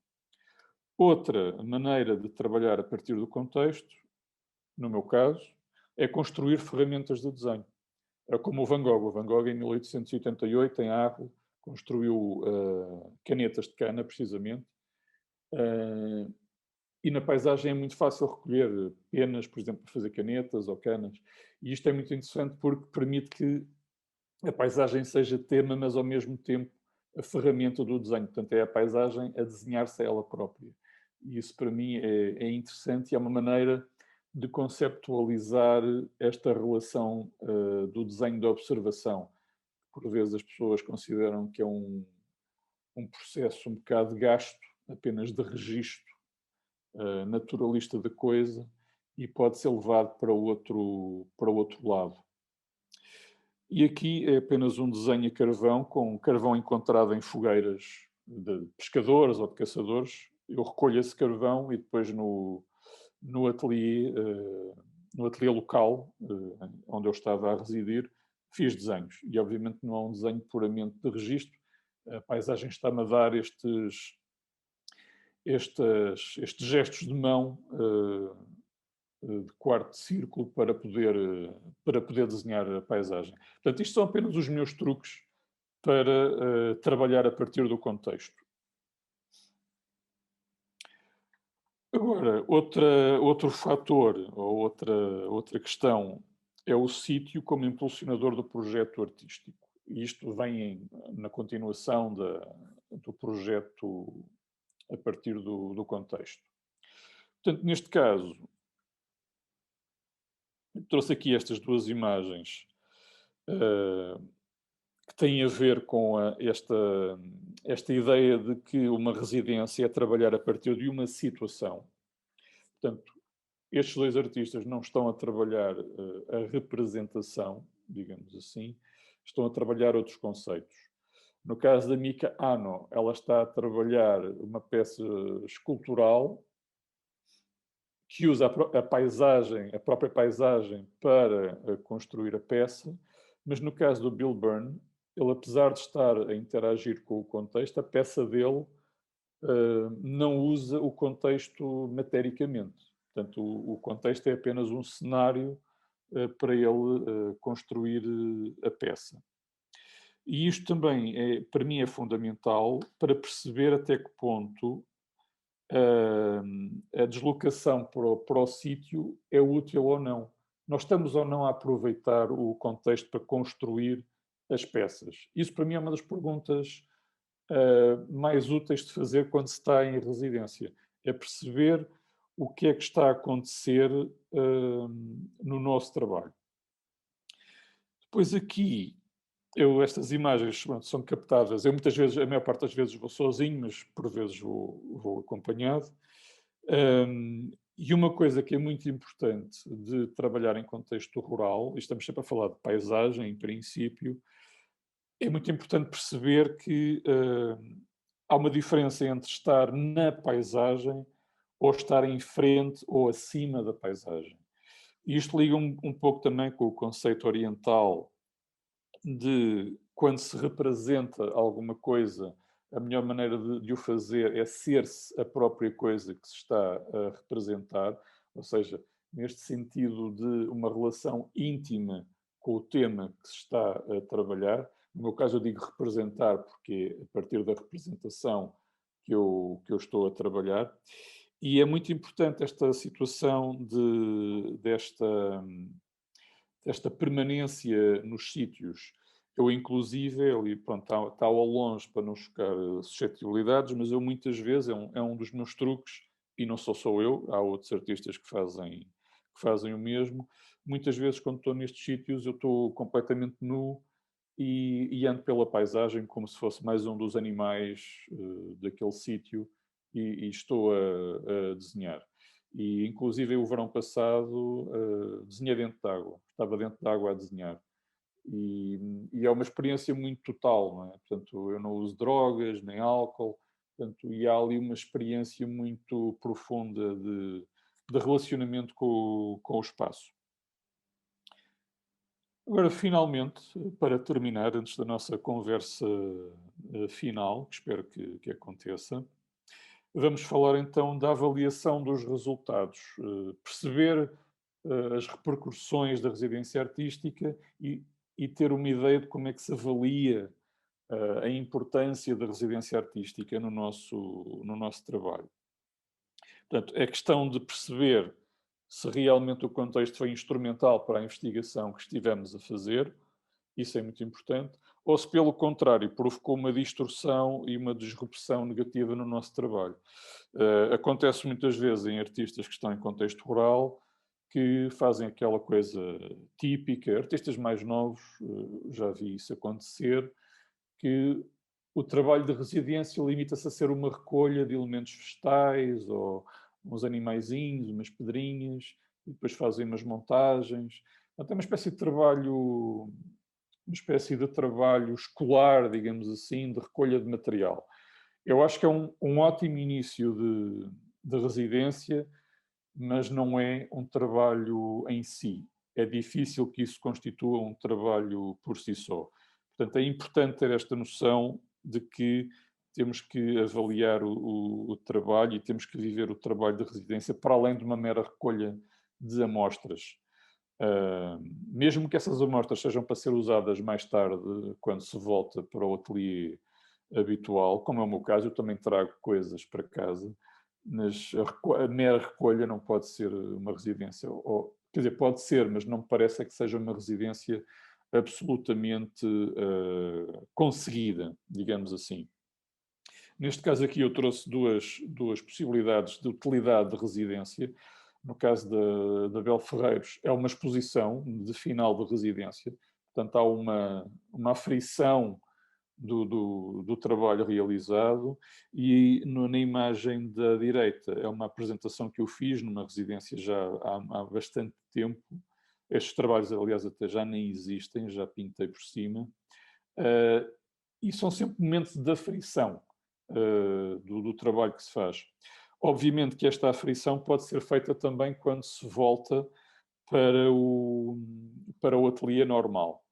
Outra maneira de trabalhar a partir do contexto, no meu caso, é construir ferramentas de desenho. É como o Van Gogh. O Van Gogh, em 1888, em Arles, construiu canetas de cana, precisamente. E na paisagem é muito fácil recolher penas, por exemplo, para fazer canetas ou canas. E isto é muito interessante porque permite que a paisagem seja tema, mas ao mesmo tempo a ferramenta do desenho. Portanto, é a paisagem a desenhar-se a ela própria. E isso para mim é interessante e é uma maneira de conceptualizar esta relação do desenho da observação. Por vezes as pessoas consideram que é um processo um bocado gasto, apenas de registro naturalista da coisa, e pode ser levado para o outro lado. E aqui é apenas um desenho a carvão, com carvão encontrado em fogueiras de pescadores ou de caçadores. Eu recolho esse carvão e depois no ateliê local, onde eu estava a residir, fiz desenhos. E obviamente não é um desenho puramente de registro. A paisagem está-me a dar estes gestos de mão de quarto de círculo para poder desenhar a paisagem. Portanto, isto são apenas os meus truques para trabalhar a partir do contexto. Agora, outro fator ou outra questão é o sítio como impulsionador do projeto artístico. E isto vem na continuação do projeto a partir do contexto. Portanto, neste caso, trouxe aqui estas duas imagens que têm a ver com esta ideia de que uma residência é trabalhar a partir de uma situação. Portanto, estes dois artistas não estão a trabalhar a representação, digamos assim, estão a trabalhar outros conceitos. No caso da Mika Ano, ela está a trabalhar uma peça escultural que usa a paisagem, a própria paisagem, para construir a peça, mas no caso do Bill Byrne, ele, apesar de estar a interagir com o contexto, a peça dele não usa o contexto matericamente. Portanto, o contexto é apenas um cenário para ele construir a peça. E isto também, para mim, é fundamental para perceber até que ponto a deslocação para o sítio é útil ou não. Nós estamos ou não a aproveitar o contexto para construir as peças? Isso, para mim, é uma das perguntas mais úteis de fazer quando se está em residência. É perceber o que é que está a acontecer no nosso trabalho. Depois aqui, estas imagens são captadas, eu muitas vezes, a maior parte das vezes vou sozinho, mas por vezes vou acompanhado. E uma coisa que é muito importante de trabalhar em contexto rural, e estamos sempre a falar de paisagem, em princípio, é muito importante perceber que há uma diferença entre estar na paisagem ou estar em frente ou acima da paisagem. E isto liga um pouco também com o conceito oriental de quando se representa alguma coisa, a melhor maneira de o fazer é ser-se a própria coisa que se está a representar, ou seja, neste sentido de uma relação íntima com o tema que se está a trabalhar. No meu caso, eu digo representar, porque é a partir da representação que eu estou a trabalhar. E é muito importante esta situação desta permanência nos sítios. Eu, inclusive, ali, pronto, está ao longe para não chocar suscetibilidades, mas eu muitas vezes, é um dos meus truques, e não sou só eu, há outros artistas que fazem o mesmo. Muitas vezes, quando estou nestes sítios, eu estou completamente nu e ando pela paisagem como se fosse mais um dos animais daquele sítio e estou a desenhar. E, inclusive, o verão passado desenhei dentro de água. Estava dentro de água a desenhar. E é uma experiência muito total, não é? Portanto, eu não uso drogas, nem álcool. Portanto, e há ali uma experiência muito profunda de relacionamento com o espaço. Agora, finalmente, para terminar, antes da nossa conversa final, que espero que aconteça, vamos falar então da avaliação dos resultados, perceber as repercussões da residência artística e ter uma ideia de como é que se avalia a importância da residência artística no nosso trabalho. Portanto, é questão de perceber se realmente o contexto foi instrumental para a investigação que estivemos a fazer, isso é muito importante, ou se, pelo contrário, provocou uma distorção e uma disrupção negativa no nosso trabalho. Acontece muitas vezes em artistas que estão em contexto rural, que fazem aquela coisa típica, artistas mais novos, já vi isso acontecer, que o trabalho de residência limita-se a ser uma recolha de elementos vegetais ou uns animaizinhos, umas pedrinhas, e depois fazem umas montagens. Portanto, é uma espécie de trabalho escolar, digamos assim, de recolha de material. Eu acho que é um ótimo início de residência, mas não é um trabalho em si. É difícil que isso constitua um trabalho por si só. Portanto, é importante ter esta noção de que temos que avaliar o trabalho e temos que viver o trabalho de residência para além de uma mera recolha de amostras. Mesmo que essas amostras sejam para ser usadas mais tarde, quando se volta para o ateliê habitual, como é o meu caso, eu também trago coisas para casa, mas a mera recolha não pode ser uma residência. Quer dizer, pode ser, mas não me parece que seja uma residência absolutamente conseguida, digamos assim. Neste caso aqui eu trouxe duas possibilidades de utilidade de residência. No caso da Bel Ferreiros, é uma exposição de final de residência. Portanto, há uma aferição do trabalho realizado e na imagem da direita é uma apresentação que eu fiz numa residência já há bastante tempo. Estes trabalhos, aliás, até já nem existem, já pintei por cima. E são sempre momentos de aferição do trabalho que se faz. Obviamente que esta aferição pode ser feita também quando se volta para o ateliê normal.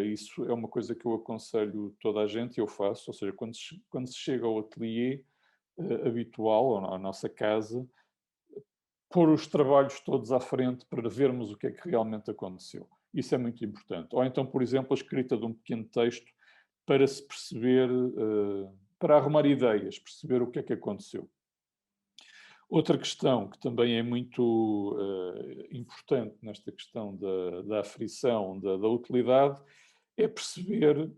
Isso é uma coisa que eu aconselho toda a gente e eu faço, ou seja, quando se chega ao ateliê habitual, ou à nossa casa, pôr os trabalhos todos à frente para vermos o que é que realmente aconteceu. Isso é muito importante. Ou então, por exemplo, a escrita de um pequeno texto para se perceber, para arrumar ideias, perceber o que é que aconteceu. Outra questão que também é muito importante nesta questão da aferição, da utilidade, é perceber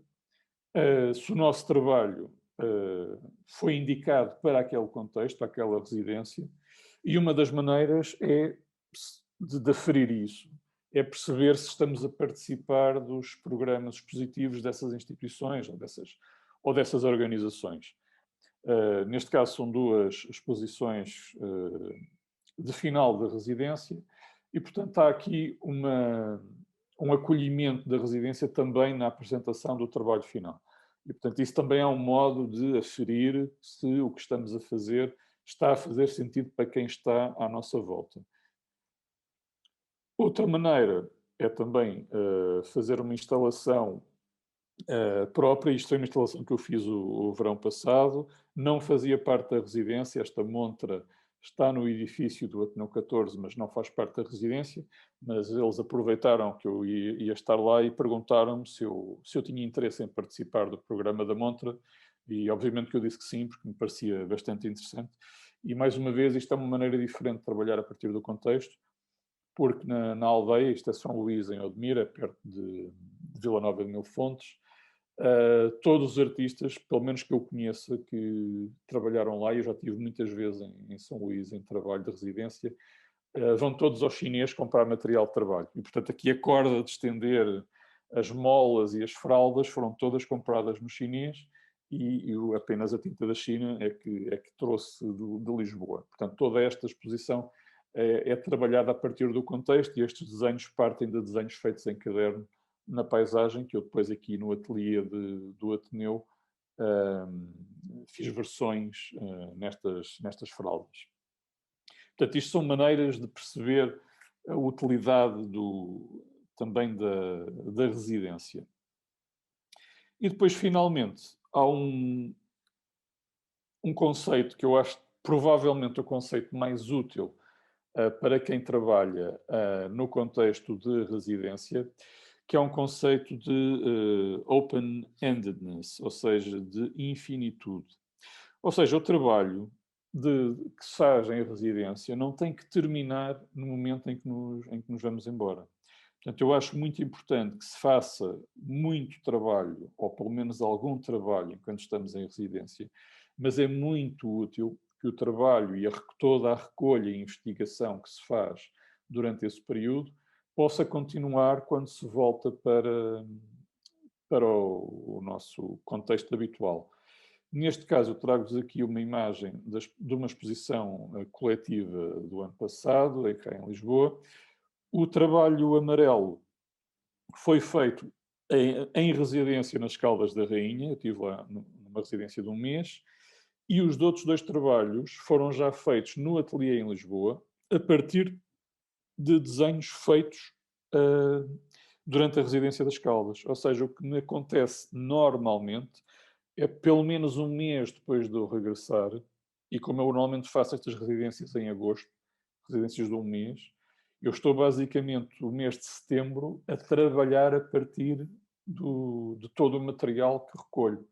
se o nosso trabalho foi indicado para aquele contexto, para aquela residência, e uma das maneiras é de aferir isso, é perceber se estamos a participar dos programas expositivos dessas instituições ou dessas organizações. Neste caso são duas exposições de final da residência e, portanto, há aqui um acolhimento da residência também na apresentação do trabalho final. E, portanto, isso também é um modo de aferir se o que estamos a fazer está a fazer sentido para quem está à nossa volta. Outra maneira é também fazer uma instalação própria. Isto foi uma instalação que eu fiz o verão passado, não fazia parte da residência, esta montra está no edifício do Ateneu 14, mas não faz parte da residência, mas eles aproveitaram que eu ia estar lá e perguntaram-me se eu tinha interesse em participar do programa da montra, e obviamente que eu disse que sim, porque me parecia bastante interessante. E mais uma vez, isto é uma maneira diferente de trabalhar a partir do contexto, porque na aldeia, isto é São Luís, em Odmira, perto de Vila Nova de Mil Fontes, todos os artistas, pelo menos que eu conheça, que trabalharam lá, e eu já tive muitas vezes em São Luís, em trabalho de residência, vão todos ao chinês comprar material de trabalho. E, portanto, aqui a corda de estender, as molas e as fraldas foram todas compradas no chinês e apenas a tinta da China é que trouxe de Lisboa. Portanto, toda esta exposição é trabalhada a partir do contexto e estes desenhos partem de desenhos feitos em caderno na paisagem, que eu depois aqui no ateliê do Ateneu fiz versões nestas fraldas. Portanto, isto são maneiras de perceber a utilidade também da residência. E depois, finalmente, há um conceito que eu acho provavelmente o conceito mais útil para quem trabalha no contexto de residência, que é um conceito de open-endedness, ou seja, de infinitude. Ou seja, o trabalho que se faz em residência não tem que terminar no momento em que nos vamos embora. Portanto, eu acho muito importante que se faça muito trabalho, ou pelo menos algum trabalho, enquanto estamos em residência, mas é muito útil que o trabalho e toda a recolha e investigação que se faz durante esse período possa continuar quando se volta para o nosso contexto habitual. Neste caso, eu trago-vos aqui uma imagem de uma exposição coletiva do ano passado, cá em Lisboa. O trabalho amarelo foi feito em residência nas Caldas da Rainha, eu estive lá numa residência de um mês, e os outros dois trabalhos foram já feitos no ateliê em Lisboa, a partir de desenhos feitos durante a residência das Caldas. Ou seja, o que me acontece normalmente é pelo menos um mês depois de eu regressar, e como eu normalmente faço estas residências em agosto, residências de um mês, eu estou basicamente o mês de setembro a trabalhar a partir de todo o material que recolho.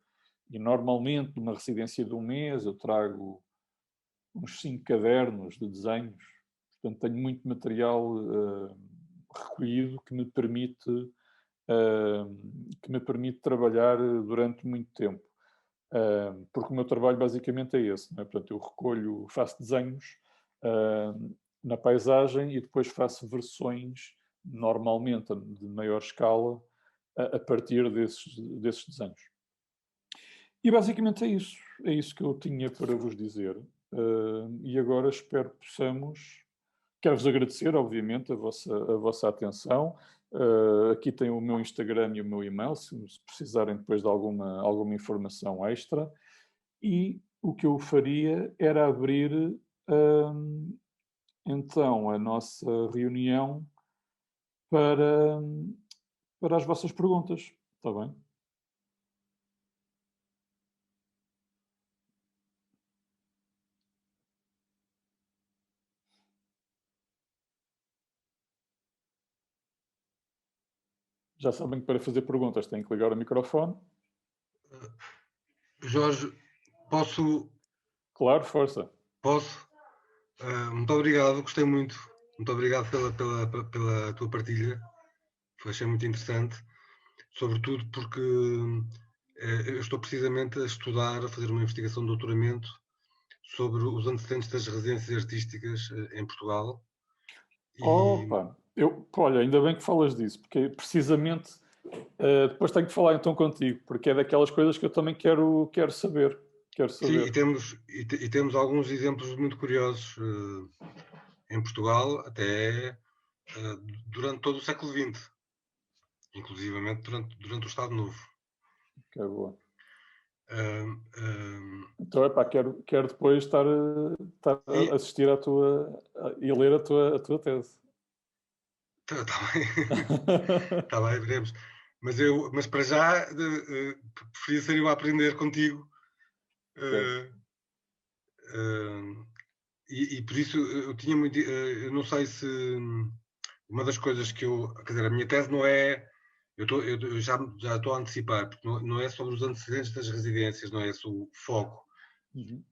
E normalmente, numa residência de um mês, eu trago uns 5 cadernos de desenhos. Portanto, tenho muito material recolhido que me permite trabalhar durante muito tempo. Porque o meu trabalho basicamente é esse, não é? Portanto, eu faço desenhos na paisagem e depois faço versões, normalmente de maior escala, a partir desses desenhos. E basicamente é isso que eu tinha para vos dizer. E agora espero que possamos. Quero-vos agradecer, obviamente, a vossa atenção. Aqui tem o meu Instagram e o meu e-mail, se precisarem depois de alguma informação extra. E o que eu faria era abrir então a nossa reunião para, para as vossas perguntas. Está bem? Já sabem que para fazer perguntas têm que ligar o microfone. Jorge, posso? Claro, força. Posso? Muito obrigado, gostei muito. Muito obrigado pela tua partilha. Achei muito interessante. Sobretudo porque eu estou precisamente a estudar, a fazer uma investigação de doutoramento sobre os antecedentes das residências artísticas em Portugal. Opa! Olha, ainda bem que falas disso, porque precisamente depois tenho que falar então contigo, porque é daquelas coisas que eu também quero saber. Sim, e temos alguns exemplos muito curiosos em Portugal, até durante todo o século XX, inclusivamente durante o Estado Novo. Que é boa. Então, quero depois estar a assistir e ler a tua tese. Está bem. Está bem, veremos. Mas para já preferia ser eu a aprender contigo. E por isso eu tinha muito. Eu não sei se uma das coisas que quer dizer, a minha tese não é. Eu já estou a antecipar, porque não é sobre os antecedentes das residências, não é esse o foco. Uhum.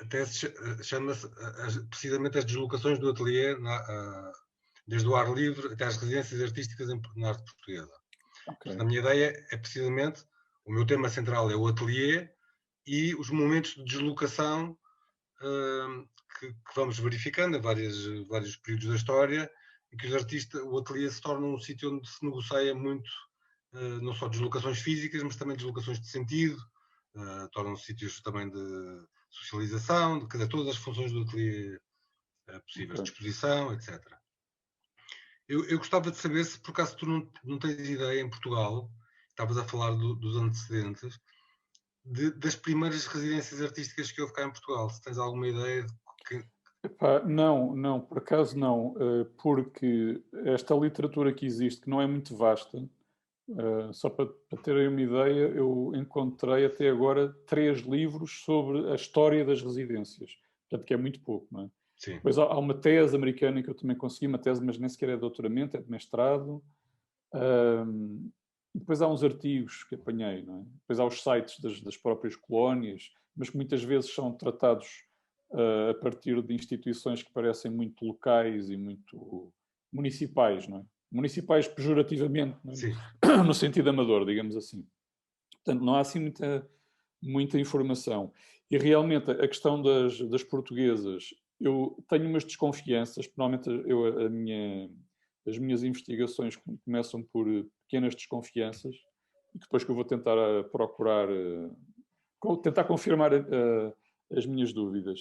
A tese chama-se precisamente as deslocações do ateliê, desde o ar livre até às residências artísticas na arte portuguesa. Okay. A minha ideia é precisamente, o meu tema central é o ateliê e os momentos de deslocação que vamos verificando em vários períodos da história, em que o ateliê se torna um sítio onde se negocia muito, não só deslocações físicas, mas também deslocações de sentido, tornam-se sítios também de socialização, quer dizer, todas as funções do ateliê possíveis, de exposição, etc. Eu gostava de saber se por acaso tu não tens ideia em Portugal, estavas a falar dos antecedentes, das primeiras residências artísticas que houve cá em Portugal. Se tens alguma ideia de que... Epá, não, por acaso não, porque esta literatura que existe, que não é muito vasta, só para terem uma ideia, eu encontrei até agora 3 livros sobre a história das residências, portanto que é muito pouco, não é? Sim. Depois há uma tese americana que eu também consegui, uma tese, mas nem sequer é de doutoramento, é de mestrado. E depois há uns artigos que apanhei, não é? Depois há os sites das próprias colónias, mas que muitas vezes são tratados a partir de instituições que parecem muito locais e muito municipais, não é? Municipais pejorativamente, não é? No sentido amador, digamos assim. Portanto, não há assim muita informação. E realmente a questão das portuguesas, eu tenho umas desconfianças, normalmente as minhas investigações começam por pequenas desconfianças e depois que eu vou tentar procurar, tentar confirmar as minhas dúvidas.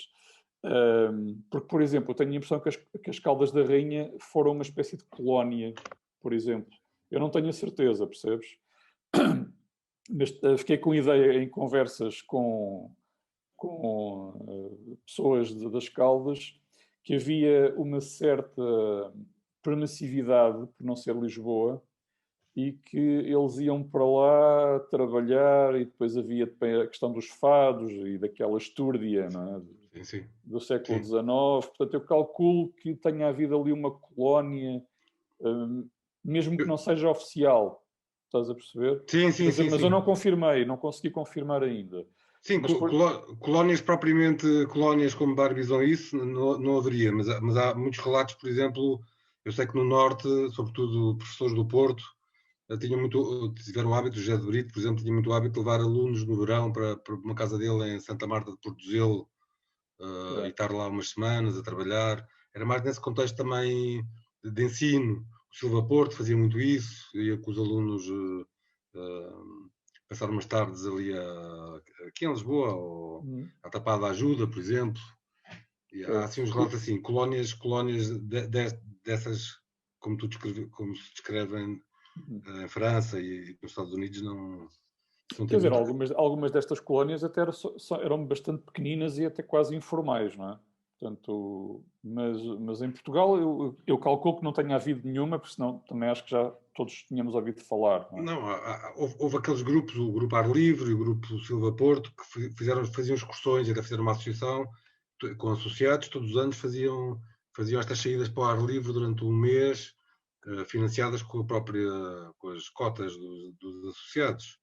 Porque, por exemplo, eu tenho a impressão que as Caldas da Rainha foram uma espécie de colónia, por exemplo. Eu não tenho a certeza, percebes? Mas fiquei com ideia em conversas com pessoas das Caldas que havia uma certa permissividade, por não ser Lisboa, e que eles iam para lá trabalhar e depois havia a questão dos fados e daquela estúrdia, não é? Sim. Do século XIX. Portanto, eu calculo que tenha havido ali uma colónia, mesmo que não seja oficial. Estás a perceber? Sim. Mas eu não confirmei, não consegui confirmar ainda. Sim, mas colónias propriamente, colónias como Barbizon, isso não haveria, mas há muitos relatos, por exemplo, eu sei que no Norte, sobretudo professores do Porto, tiveram o hábito, o José de Brito, por exemplo, tinha muito hábito de levar alunos no verão para uma casa dele em Santa Marta de Portozelo e estar lá umas semanas a trabalhar. Era mais nesse contexto também de ensino. Silva Porto fazia muito isso, ia com os alunos passar umas tardes ali aqui em Lisboa, ou à Tapada da Ajuda, por exemplo. E há assim uns relatos assim, colónias dessas, como se descrevem em França e nos Estados Unidos, não Quer dizer, algumas destas colónias até eram bastante pequeninas e até quase informais, não é? Portanto, mas em Portugal eu calculo que não tenha havido nenhuma, porque senão também acho que já todos tínhamos ouvido falar. Não, houve aqueles grupos, o Grupo Ar Livre e o Grupo Silva Porto, que faziam excursões, até fizeram uma associação com associados, todos os anos faziam estas saídas para o ar livre durante um mês, financiadas com as cotas dos associados.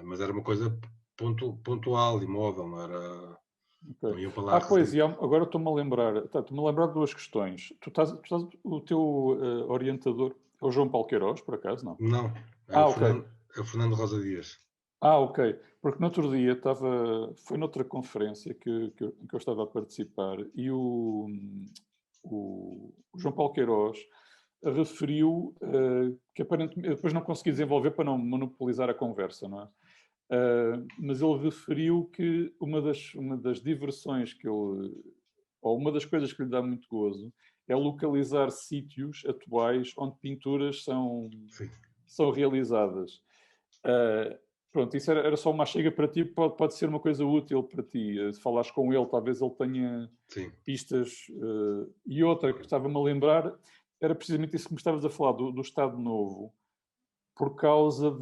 Mas era uma coisa pontual e móvel, não era... Okay. Não iam para lá pois, e agora estou-me a lembrar de duas questões. O teu orientador é o João Paulo Queiroz, por acaso, não? Não, é o Fernando Rosa Dias. Ok. Porque no outro dia foi noutra conferência que eu estava a participar e o João Paulo Queiroz referiu que aparentemente, eu depois não consegui desenvolver para não monopolizar a conversa, não é? Mas ele referiu que uma das diversões ou uma das coisas que lhe dá muito gozo é localizar sítios atuais onde pinturas são realizadas. Pronto, isso era só uma chega para ti, pode ser uma coisa útil para ti. Se falares com ele, talvez ele tenha pistas. E outra que estava-me a lembrar era precisamente isso que me estavas a falar, do Estado Novo, por causa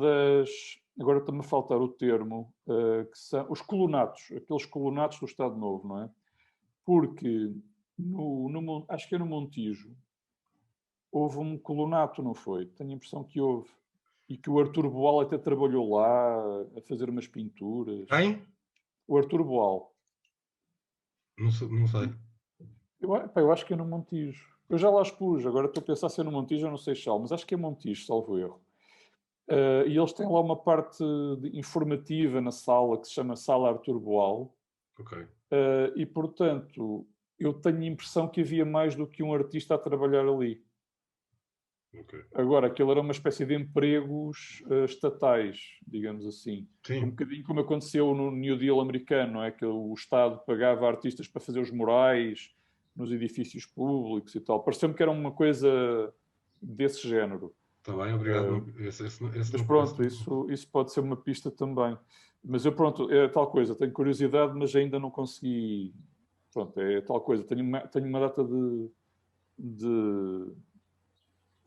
agora está-me a faltar o termo, que são os colonatos, aqueles colonatos do Estado Novo, não é? Porque, acho que é no Montijo, houve um colonato, não foi? Tenho a impressão que houve. E que o Artur Boal até trabalhou lá a fazer umas pinturas. Quem? O Artur Boal. Não sei. Eu acho que é no Montijo. Eu já lá expus, agora estou a pensar se é no Montijo ou no Seixal, mas acho que é Montijo, salvo erro. E eles têm lá uma parte informativa na sala que se chama Sala Artur Boal. Ok. E, portanto, eu tenho a impressão que havia mais do que um artista a trabalhar ali. Okay. Agora, aquilo era uma espécie de empregos estatais, digamos assim. Sim. Um bocadinho como aconteceu no New Deal americano, não é? Que o Estado pagava artistas para fazer os murais nos edifícios públicos e tal. Pareceu-me que era uma coisa desse género. Está bem, obrigado. Mas pronto, isso pode ser uma pista também. Mas eu, pronto, é tal coisa. Tenho curiosidade, mas ainda não consegui... Pronto, é tal coisa. Tenho uma data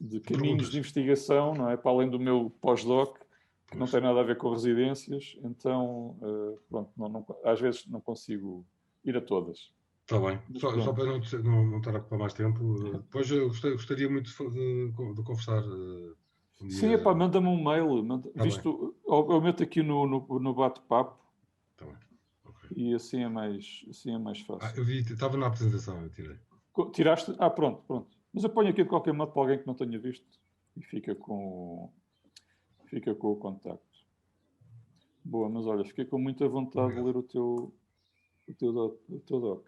de caminhos de investigação, não é? Para além do meu pós-doc, que não tem nada a ver com residências, então, pronto, às vezes não consigo ir a todas. Está bem. Só para não estar a ocupar mais tempo, depois eu gostaria muito de conversar. Sim, manda-me um mail. Eu meto aqui no bate-papo. Está bem. Okay. E assim é mais fácil. Eu vi, estava na apresentação, eu tirei. Tiraste? Pronto. Mas eu ponho aqui de qualquer modo para alguém que não tenha visto e fica com o contacto. Boa, mas olha, fiquei com muita vontade de ler o teu doc.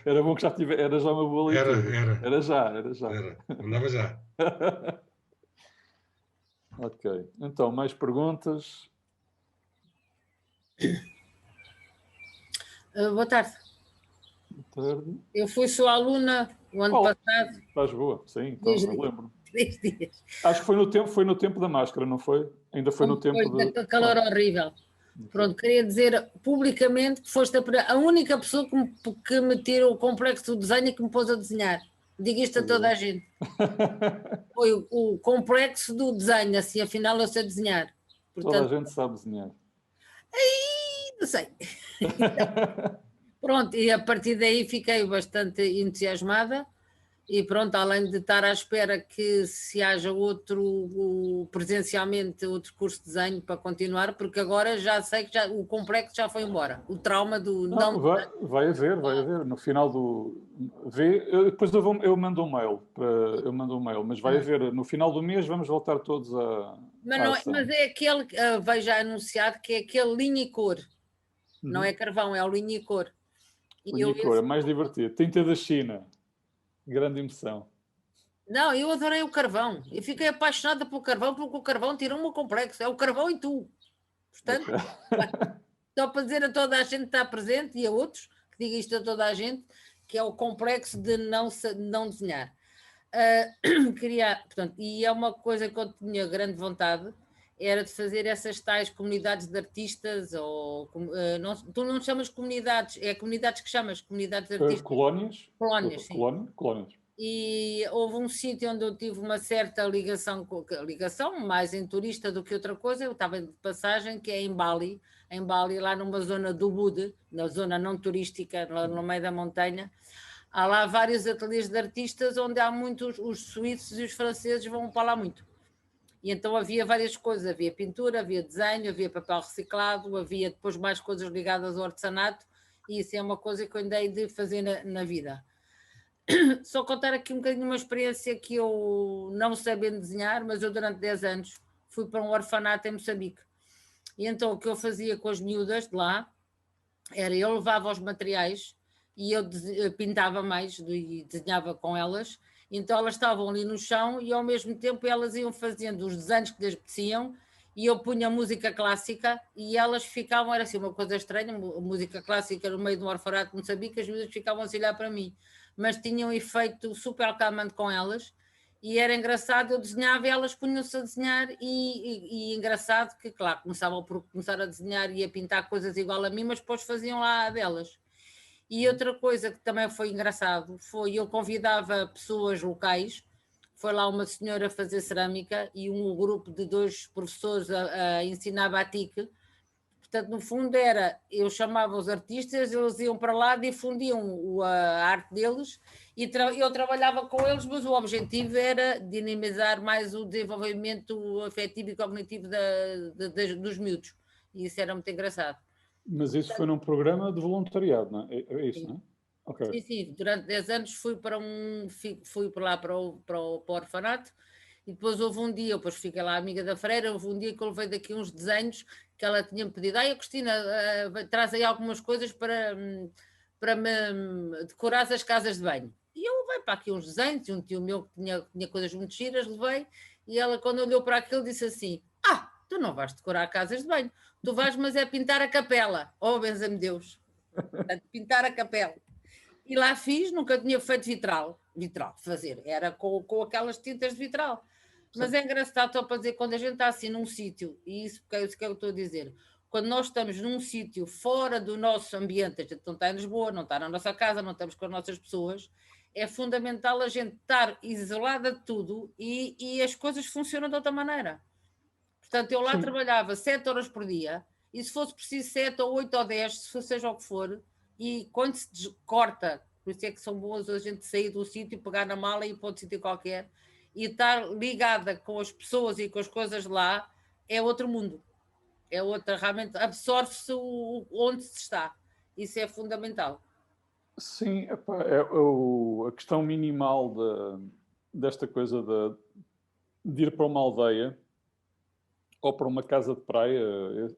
Era bom que já tivesse, era já uma boa leitura. Era já. Andava já. Ok, então, mais perguntas? Boa tarde. Boa tarde. Eu fui sua aluna o ano passado. Estás boa, sim, então, eu lembro. 10 dias. Acho que foi no tempo da máscara, não foi? Ainda foi no tempo daquele calor horrível. Pronto, queria dizer publicamente que foste a única pessoa que me tirou o complexo do desenho e que me pôs a desenhar. Digo isto a toda a gente. Foi o complexo do desenho, assim, afinal eu sei desenhar. Portanto, toda a gente sabe desenhar. Não sei. Pronto, e a partir daí fiquei bastante entusiasmada e pronto, além de estar à espera que se haja presencialmente outro curso de desenho para continuar, porque agora já sei que o complexo já foi embora, o trauma do... Vai haver, no final do... Depois eu mando um mail, mas vai haver, no final do mês vamos voltar todos a... Mas é aquele, vejo já anunciado, que é aquele linha e cor. Não é carvão, é o linha e cor. Unicor, é mais divertido. Tinta da China. Grande emoção. Não, eu adorei o carvão. Eu fiquei apaixonada pelo carvão, porque o carvão tirou-me o complexo. É o carvão e tu. Portanto, só para dizer a toda a gente que está presente e a outros, que diga isto a toda a gente, que é o complexo de não desenhar. Portanto, e é uma coisa que eu tinha grande vontade, era de fazer essas tais comunidades de artistas, ou tu não chamas comunidades, é comunidades que chamas comunidades de artistas. Colónias? Colónias, sim. Colónias. E houve um sítio onde eu tive uma certa ligação, mais em turista do que outra coisa, eu estava de passagem, que é em Bali, lá numa zona do Ubud, na zona não turística, lá no meio da montanha. Há lá vários ateliês de artistas onde há muitos, os suíços e os franceses vão para lá muito. E então havia várias coisas, havia pintura, havia desenho, havia papel reciclado, havia depois mais coisas ligadas ao artesanato, e isso é uma coisa que eu andei de fazer na vida. Só contar aqui um bocadinho uma experiência que eu não sei bem desenhar, mas eu durante 10 anos fui para um orfanato em Moçambique. E então o que eu fazia com as miúdas de lá era eu levava os materiais e eu pintava mais e desenhava com elas. Então elas estavam ali no chão e ao mesmo tempo elas iam fazendo os desenhos que lhes apeteciam e eu punha música clássica e elas ficavam, era assim uma coisa estranha, música clássica no meio de um orfanato de Moçambique, as miúdas ficavam a olhar para mim, mas tinha um efeito super calmante com elas e era engraçado, eu desenhava e elas punham-se a desenhar e engraçado que, claro, começavam por começar a desenhar e a pintar coisas igual a mim, mas depois faziam lá a delas. E outra coisa que também foi engraçado foi, eu convidava pessoas locais, foi lá uma senhora fazer cerâmica e um grupo de 2 professores a ensinar batik. Portanto, no fundo era, eu chamava os artistas, eles iam para lá, difundiam a arte deles e eu trabalhava com eles, mas o objetivo era dinamizar mais o desenvolvimento afetivo e cognitivo dos miúdos. E isso era muito engraçado. Mas isso foi num programa de voluntariado, não é? É isso, Sim. não é? Okay. Sim. Durante 10 anos fui para lá para o orfanato e depois houve um dia, depois fiquei lá amiga da freira, houve um dia que eu levei daqui uns desenhos que ela tinha-me pedido, Cristina, traz aí algumas coisas para me decorar as casas de banho. E eu levei para aqui uns desenhos, e um tio meu que tinha coisas muito giras, levei, e ela quando olhou para aquilo disse assim, tu não vais decorar casas de banho, tu vais mas é pintar a capela. Oh, benza-me Deus, pintar a capela. E lá fiz, nunca tinha feito vitral, fazer, era com aquelas tintas de vitral. Mas é engraçado só para dizer, quando a gente está assim num sítio, e isso que eu estou a dizer, quando nós estamos num sítio fora do nosso ambiente, a gente não está em Lisboa, não está na nossa casa, não estamos com as nossas pessoas, é fundamental a gente estar isolada de tudo e as coisas funcionam de outra maneira. Portanto, eu lá trabalhava 7 horas por dia, e se fosse preciso 7 ou 8 ou 10, seja o que for, e quando se corta, por isso é que são boas a gente sair do sítio, pegar na mala e ir para outro sítio qualquer, e estar ligada com as pessoas e com as coisas lá, é outro mundo. É outra, realmente absorve-se onde se está. Isso é fundamental. Sim, a questão minimal desta coisa de ir para uma aldeia ou para uma casa de praia,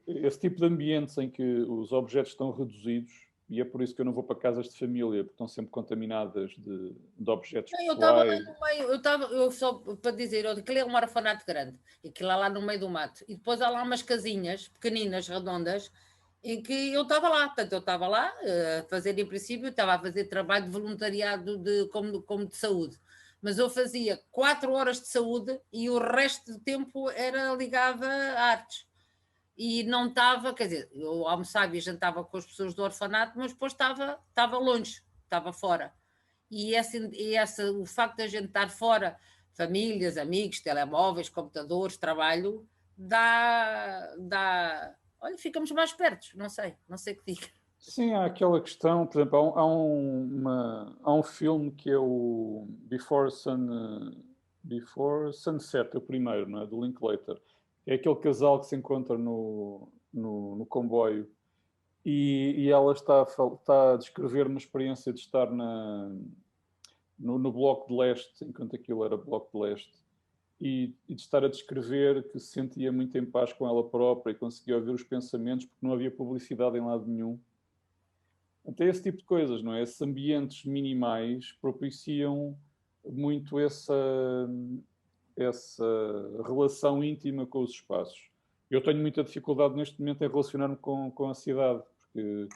esse tipo de ambientes em que os objetos estão reduzidos, e é por isso que eu não vou para casas de família, porque estão sempre contaminadas de objetos pessoais. Eu estava lá no meio, eu só para dizer, aquilo é um orfanato grande, e aquilo lá no meio do mato, e depois há lá umas casinhas pequeninas, redondas, em que eu estava lá, portanto eu estava lá a fazer, em princípio, estava a fazer trabalho de voluntariado como de saúde, mas eu fazia 4 horas de saúde e o resto do tempo era ligada a artes. E não estava, quer dizer, eu almoçava e jantava com as pessoas do orfanato, mas depois estava longe, estava fora. E o facto de a gente estar fora, famílias, amigos, telemóveis, computadores, trabalho, olha, ficamos mais perto, não sei o que diga. Sim, há aquela questão, por exemplo, há um filme que é o Before Sunset, o primeiro, não é? Do Linklater. É aquele casal que se encontra no comboio e ela está a descrever uma experiência de estar no Bloco de Leste, enquanto aquilo era Bloco de Leste, e de estar a descrever que se sentia muito em paz com ela própria e conseguia ouvir os pensamentos porque não havia publicidade em lado nenhum. Até esse tipo de coisas, não é? Esses ambientes minimais propiciam muito essa relação íntima com os espaços. Eu tenho muita dificuldade neste momento em relacionar-me com a cidade, porque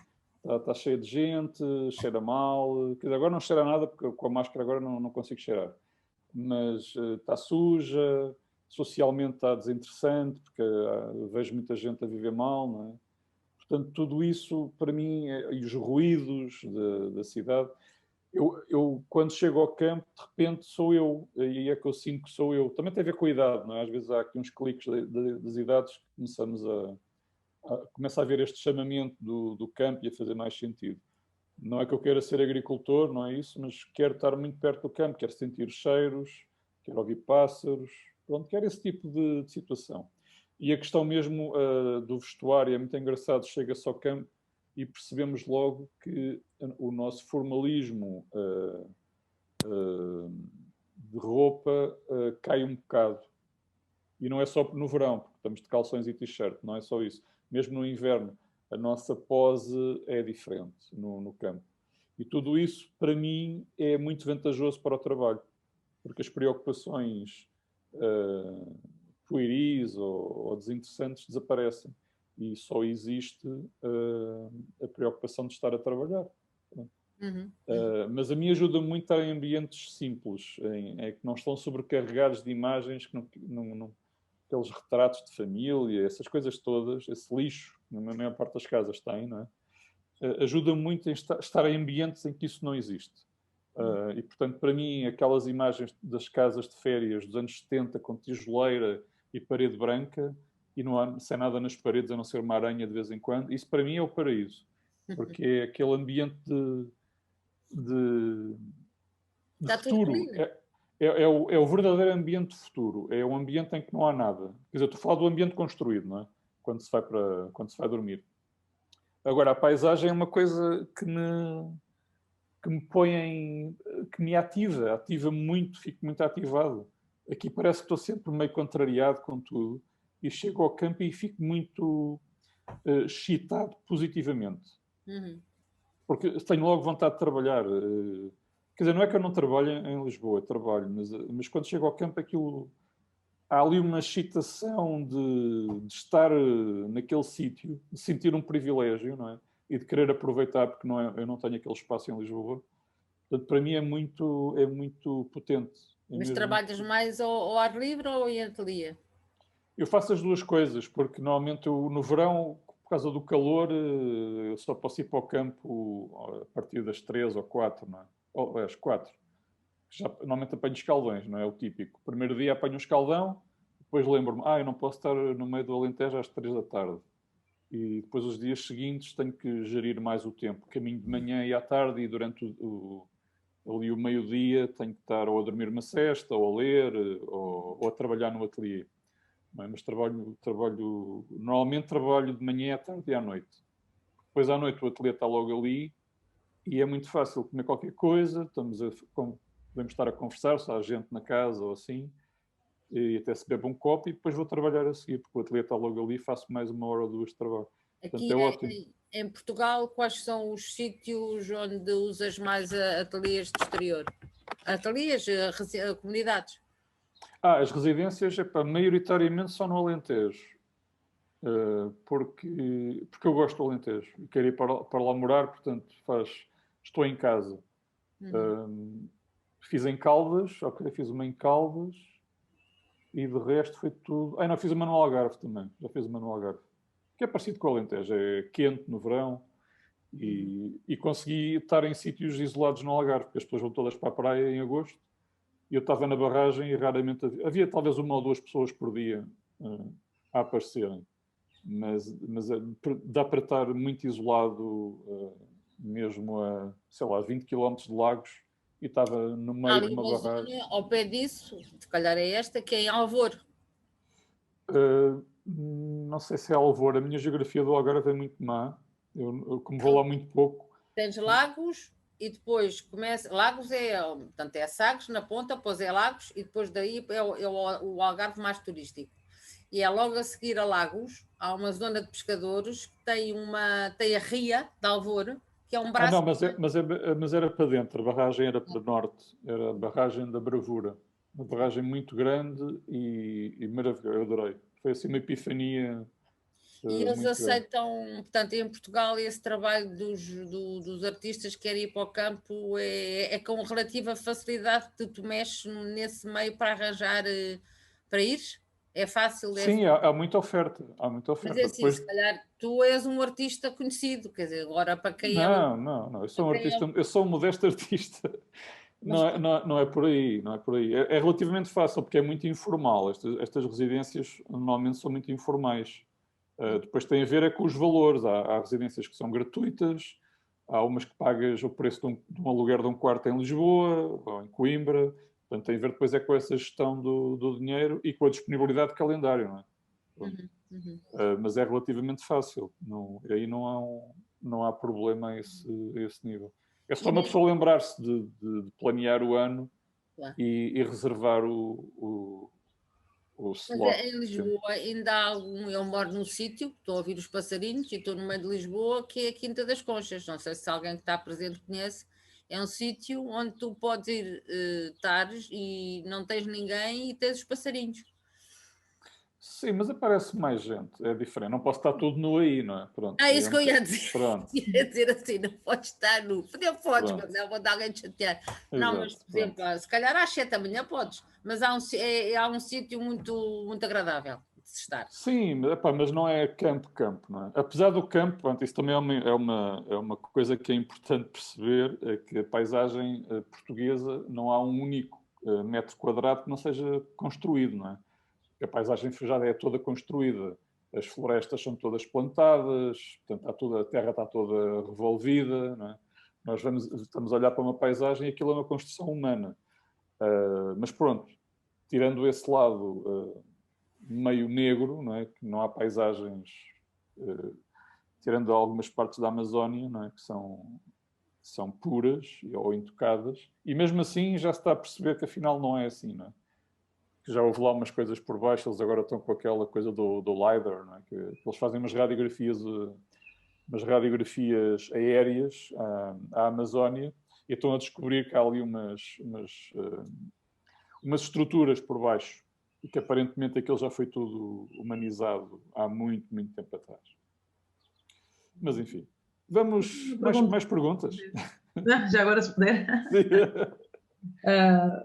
está cheia de gente, cheira mal. Quer dizer, agora não cheira nada, porque com a máscara agora não consigo cheirar. Mas está suja, socialmente está desinteressante, porque vejo muita gente a viver mal, não é? Portanto, tudo isso, para mim, e os ruídos da cidade... Eu, quando chego ao campo, de repente sou eu, e é que eu sinto que sou eu. Também tem a ver com a idade, não é? Às vezes há aqui uns cliques das idades que começa a haver este chamamento do campo e a fazer mais sentido. Não é que eu queira ser agricultor, não é isso, mas quero estar muito perto do campo, quero sentir os cheiros, quero ouvir pássaros, pronto, quero esse tipo de situação. E a questão mesmo do vestuário é muito engraçado, chega-se ao campo e percebemos logo que o nosso formalismo de roupa cai um bocado. E não é só no verão, porque estamos de calções e t-shirt, não é só isso. Mesmo no inverno, a nossa pose é diferente no campo. E tudo isso, para mim, é muito vantajoso para o trabalho, porque as preocupações pueris ou desinteressantes desaparecem. E só existe a preocupação de estar a trabalhar. Mas a mim ajuda muito a estar em ambientes simples, que não estão sobrecarregados de imagens, aqueles retratos de família, essas coisas todas, esse lixo, na maior parte das casas tem, não é? Ajuda muito a estar em ambientes em que isso não existe. E, portanto, para mim, aquelas imagens das casas de férias dos anos 70, com tijoleira e parede branca, e não há sem nada nas paredes, a não ser uma aranha de vez em quando, isso para mim é o paraíso. Porque é aquele ambiente de futuro. É o verdadeiro ambiente de futuro. É um ambiente em que não há nada. Quer dizer, estou a falar do ambiente construído, não é? Quando se vai dormir. Agora, a paisagem é uma coisa que me ativa muito, fico muito ativado. Aqui parece que estou sempre meio contrariado com tudo e chego ao campo e fico muito excitado positivamente. Porque tenho logo vontade de trabalhar. Quer dizer, não é que eu não trabalho em Lisboa, trabalho, mas quando chego ao campo há ali uma excitação de estar naquele sítio, de sentir um privilégio, não é? E de querer aproveitar, porque eu não tenho aquele espaço em Lisboa. Portanto, para mim é muito potente. Mas trabalhas mais ao ar livre ou em ateliê? Eu faço as duas coisas, porque normalmente no verão, por causa do calor, eu só posso ir para o campo a partir das 3 ou 4, não é? Ou às 4. Normalmente apanho escaldões, não é? O típico. O primeiro dia apanho um escaldão, depois lembro-me, eu não posso estar no meio do Alentejo às 3 da tarde. E depois os dias seguintes tenho que gerir mais o tempo. Caminho de manhã e à tarde e durante ali o meio-dia tenho que estar ou a dormir uma cesta, ou a ler, ou a trabalhar no ateliê. Mas normalmente trabalho de manhã à tarde e à noite. Depois à noite o ateliê está logo ali e é muito fácil comer qualquer coisa, podemos estar a conversar, se há gente na casa ou assim, e até se bebe um copo e depois vou trabalhar a seguir, porque o ateliê está logo ali e faço mais 1 hora ou 2 de trabalho. Aqui em Portugal, quais são os sítios onde usas mais ateliês de exterior? Ateliês, comunidades? As residências, maioritariamente são no Alentejo. Porque eu gosto do Alentejo e quero ir para lá morar, portanto estou em casa. Fiz em Caldas, fiz uma em Caldas e de resto foi tudo... não, fiz uma no Algarve também, já fiz uma no Algarve, que é parecido com o Alentejo, é quente no verão e consegui estar em sítios isolados no Algarve, porque as pessoas vão todas para a praia em agosto e eu estava na barragem e raramente havia talvez 1 ou 2 pessoas por dia a aparecerem. Mas dá para estar muito isolado, mesmo a, 20 km de Lagos, e estava no meio de uma barragem. Ao pé disso, se calhar é esta, que é em Alvor. Não sei se é Alvor, a minha geografia do Algarve é muito má, eu como vou lá muito pouco. Tens Lagos e depois começa... Lagos portanto, é Sagres na ponta, depois é Lagos e depois daí é o Algarve mais turístico. E é logo a seguir a Lagos, há uma zona de pescadores que tem a Ria de Alvor, que é um braço... não, mas era para dentro, a barragem era para norte, era a barragem da Bravura. Uma barragem muito grande e maravilhosa, eu adorei. Foi assim uma epifania. E eles aceitam, portanto, em Portugal, esse trabalho dos artistas que querem ir para o campo é com relativa facilidade que tu mexes nesse meio para arranjar para ires? É fácil? Sim, há muita oferta. Há muita oferta. Mas é assim, depois... se calhar tu és um artista conhecido, quer dizer, agora para quem não, eu sou um artista, eu sou um modesto artista. Mas... Não é por aí, não é por aí. É relativamente fácil, porque é muito informal. Estas residências normalmente são muito informais. Depois tem a ver com os valores. Há residências que são gratuitas, há umas que pagas o preço de um aluguer de um quarto em Lisboa ou em Coimbra. Portanto, tem a ver depois com essa gestão do dinheiro e com a disponibilidade de calendário, não é? Mas é relativamente fácil. Aí não há problema a esse nível. É só uma pessoa lembrar-se de planear o ano, claro, e reservar o slot. Mas em Lisboa ainda há algum... Eu moro num sítio, estou a ouvir os passarinhos e estou no meio de Lisboa, que é a Quinta das Conchas. Não sei se alguém que está presente conhece. É um sítio onde tu podes ir estar e não tens ninguém e tens os passarinhos. Sim, mas aparece mais gente, é diferente. Não posso estar tudo nu aí, não é? Pronto, isso que eu ia dizer. Pronto. Ia dizer assim, não podes estar nu. Podes, mas não vou dar alguém te chatear. Exato, não, mas, por exemplo, se calhar às 7 da manhã podes, mas há um sítio muito, muito agradável de se estar. Sim, mas não é campo, não é? Apesar do campo, pronto, isso também é uma coisa que é importante perceber, é que a paisagem portuguesa não há um único metro quadrado que não seja construído, não é? A paisagem já é toda construída, as florestas são todas plantadas, portanto, a terra está toda revolvida, não é? Nós estamos a olhar para uma paisagem e aquilo é uma construção humana. Mas pronto, tirando esse lado meio negro, não é? Que não há paisagens, tirando algumas partes da Amazónia, não é? Que são puras ou intocadas, e mesmo assim já se está a perceber que afinal não é assim, não é? Que já houve lá umas coisas por baixo, eles agora estão com aquela coisa do LiDAR, não é? Que eles fazem umas radiografias aéreas à Amazónia e estão a descobrir que há ali umas estruturas por baixo e que aparentemente aquilo já foi tudo humanizado há muito, muito tempo atrás. Mas enfim, vamos mais perguntas? Já agora se puder.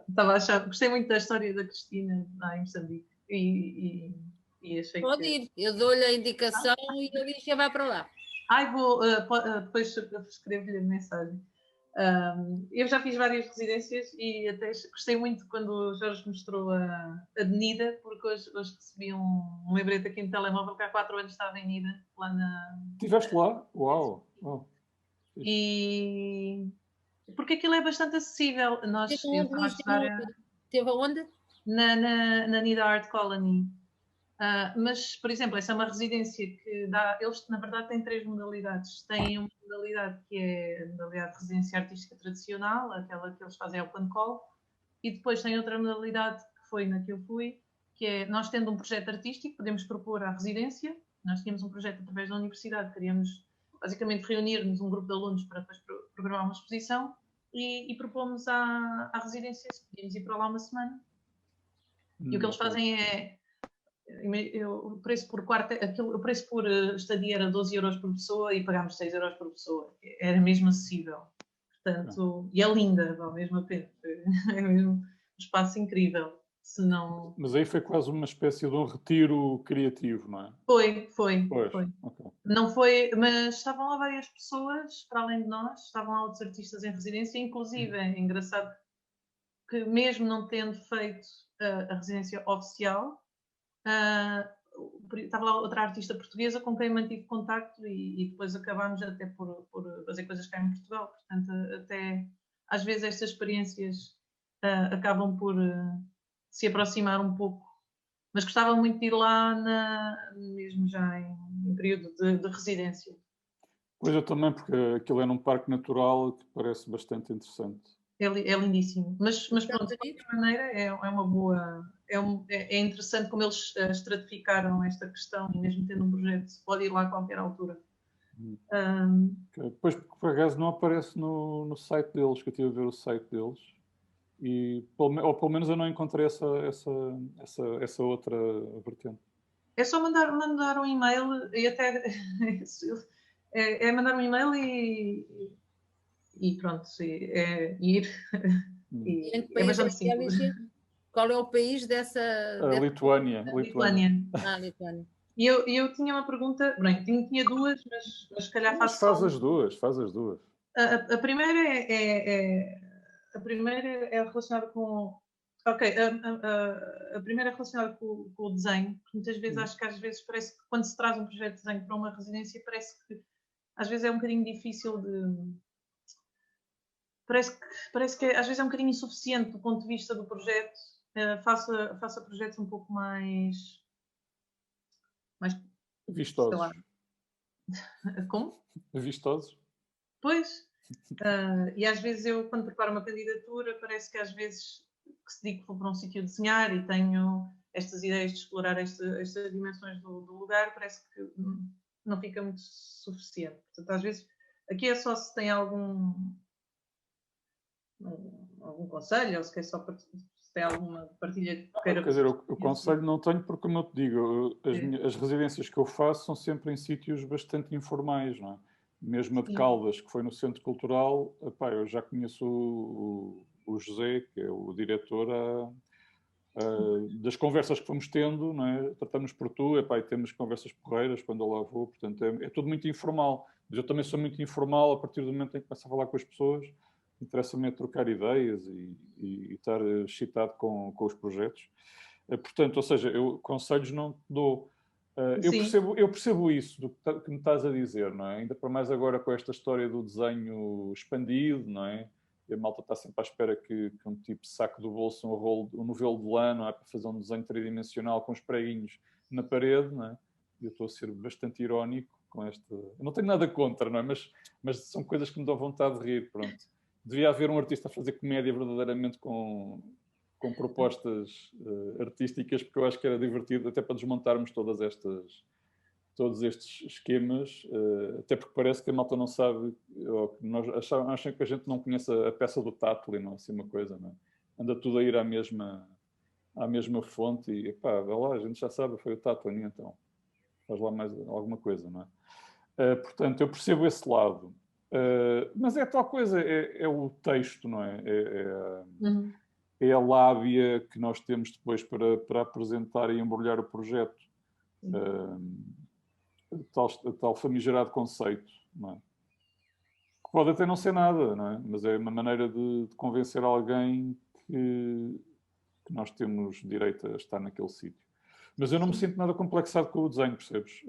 Estava a achar, gostei muito da história da Cristina em Moçambique e achei pode ir, eu dou-lhe a indicação e ele já vai para lá. Vou depois escrevo-lhe a mensagem. Eu já fiz várias residências e até gostei muito quando o Jorge mostrou a Avenida, porque hoje recebi um lembrete aqui no telemóvel que há 4 anos está a Avenida lá na... Estiveste lá? Uau! E... porque aquilo é bastante acessível. Teve aonde? Na Nida Art Colony. Mas, por exemplo, essa é uma residência que dá... Eles, na verdade, têm 3 modalidades. Têm uma modalidade que é a modalidade de residência artística tradicional, aquela que eles fazem ao Pancol, e depois tem outra modalidade, que foi na que eu fui, que é, nós tendo um projeto artístico, podemos propor à residência. Nós tínhamos um projeto através da universidade, queríamos basicamente reunir-nos um grupo de alunos para depois programar uma exposição e propomos à residência se podíamos ir para lá uma semana. E o que eles fazem é o preço por estadia era 12 euros por pessoa e pagámos 6 euros por pessoa. Era mesmo acessível. Portanto, e é linda, vale mesmo a pena. É mesmo um espaço incrível. Mas aí foi quase uma espécie de um retiro criativo, não é? Foi. Okay. Não foi, mas estavam lá várias pessoas, para além de nós, estavam lá outros artistas em residência, inclusive é engraçado que mesmo não tendo feito a residência oficial, estava lá outra artista portuguesa com quem mantive contacto e depois acabámos até por fazer coisas cá em Portugal. Portanto, até às vezes estas experiências acabam por se aproximar um pouco. Mas gostava muito de ir lá mesmo já em período de residência. Pois eu também, porque aquilo é num parque natural que parece bastante interessante. É lindíssimo. Mas pronto, de qualquer maneira é uma boa... É interessante como eles estratificaram esta questão e mesmo tendo um projeto se pode ir lá a qualquer altura. Depois, por acaso, não aparece no site deles, que eu estive a ver o site deles. Ou pelo menos eu não encontrei essa outra vertente. É só mandar um e-mail e até é mandar um e-mail e pronto, é ir. É bastante simples. Qual é o país dessa... Lituânia. Lituânia. Lituânia. E eu tinha uma pergunta, bem, tinha duas, mas se calhar faço faz as duas. A primeira é relacionada com... Ok, a primeira é relacionada com o desenho, porque muitas vezes acho que às vezes parece que quando se traz um projeto de desenho para uma residência, parece que às vezes é um bocadinho difícil de... Parece que às vezes é um bocadinho insuficiente do ponto de vista do projeto. Faça projetos um pouco mais vistosos. Sei lá. Como? Vistosos? Pois. E às vezes eu, quando preparo uma candidatura, parece que às vezes que se digo que vou para um sítio desenhar e tenho estas ideias de explorar estas dimensões do lugar, parece que não fica muito suficiente. Portanto, às vezes, aqui é só se tem algum conselho, ou se quer só se tem alguma partilha que queira... Quer dizer, o conselho não tenho porque, como eu te digo, as residências que eu faço são sempre em sítios bastante informais, não é? Mesmo a de Caldas, que foi no Centro Cultural, epá, eu já conheço o José, que é o diretor, das conversas que fomos tendo, não é? Tratamos por tu, epá, e temos conversas porreiras quando eu lá vou, portanto é tudo muito informal. Mas eu também sou muito informal a partir do momento em que começo a falar com as pessoas. Interessa-me é trocar ideias e estar excitado com os projetos. Portanto, ou seja, eu conselhos não te dou. Eu percebo isso do que me estás a dizer, não é? Ainda para mais agora com esta história do desenho expandido, não é? E a malta está sempre à espera que um tipo saque do bolso um novelo de lã, não é? Para fazer um desenho tridimensional com os preguinhos na parede, não é? E eu estou a ser bastante irónico com esta... Eu não tenho nada contra, não é? Mas são coisas que me dão vontade de rir, pronto. Devia haver um artista a fazer comédia verdadeiramente com propostas artísticas, porque eu acho que era divertido, até para desmontarmos todos estes esquemas, até porque parece que a malta não sabe, ou que nós acham que a gente não conhece a peça do Tatlin, não assim uma coisa, não é? Anda tudo a ir à mesma fonte e, pá, vá lá, a gente já sabe, foi o Tatlin, então faz lá mais alguma coisa, não é? Portanto, eu percebo esse lado. Mas é tal coisa, é o texto, não é? É a lábia que nós temos depois para apresentar e embrulhar o projeto. Tal famigerado conceito, não é? Que pode até não ser nada, não é? Mas é uma maneira de convencer alguém que nós temos direito a estar naquele sítio. Mas eu não me sinto nada complexado com o desenho, percebes?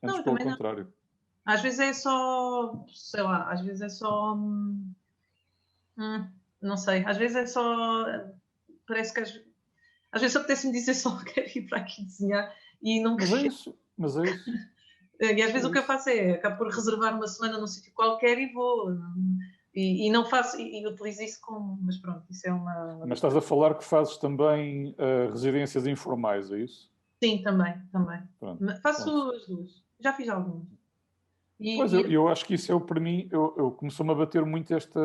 Antes pelo contrário. Não. Às vezes é só, sei lá, às vezes é só, não sei, às vezes é só, parece que às vezes apetece-me dizer só quero ir para aqui desenhar e não quero. Mas é isso. E às vezes o que eu faço é, acabo por reservar uma semana num sítio qualquer e vou, e não faço, e utilizo isso como, mas pronto, isso é uma... Mas estás a falar que fazes também residências informais, é isso? Sim, também. Pronto, faço as duas, já fiz algumas. Pois, eu acho que isso é para mim, começou-me a bater muito esta...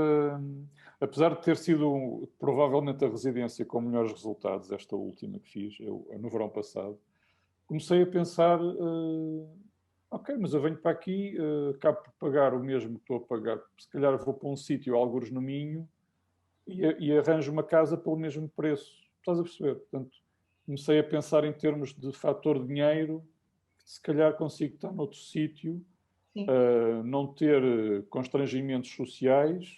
Apesar de ter sido provavelmente a residência com melhores resultados, esta última que fiz, no verão passado, comecei a pensar, ok, mas eu venho para aqui, acabo por pagar o mesmo que estou a pagar, se calhar vou para um sítio, algures no Minho, e arranjo uma casa pelo mesmo preço. Estás a perceber? Portanto, comecei a pensar em termos de fator de dinheiro, que se calhar consigo estar noutro sítio, não ter constrangimentos sociais,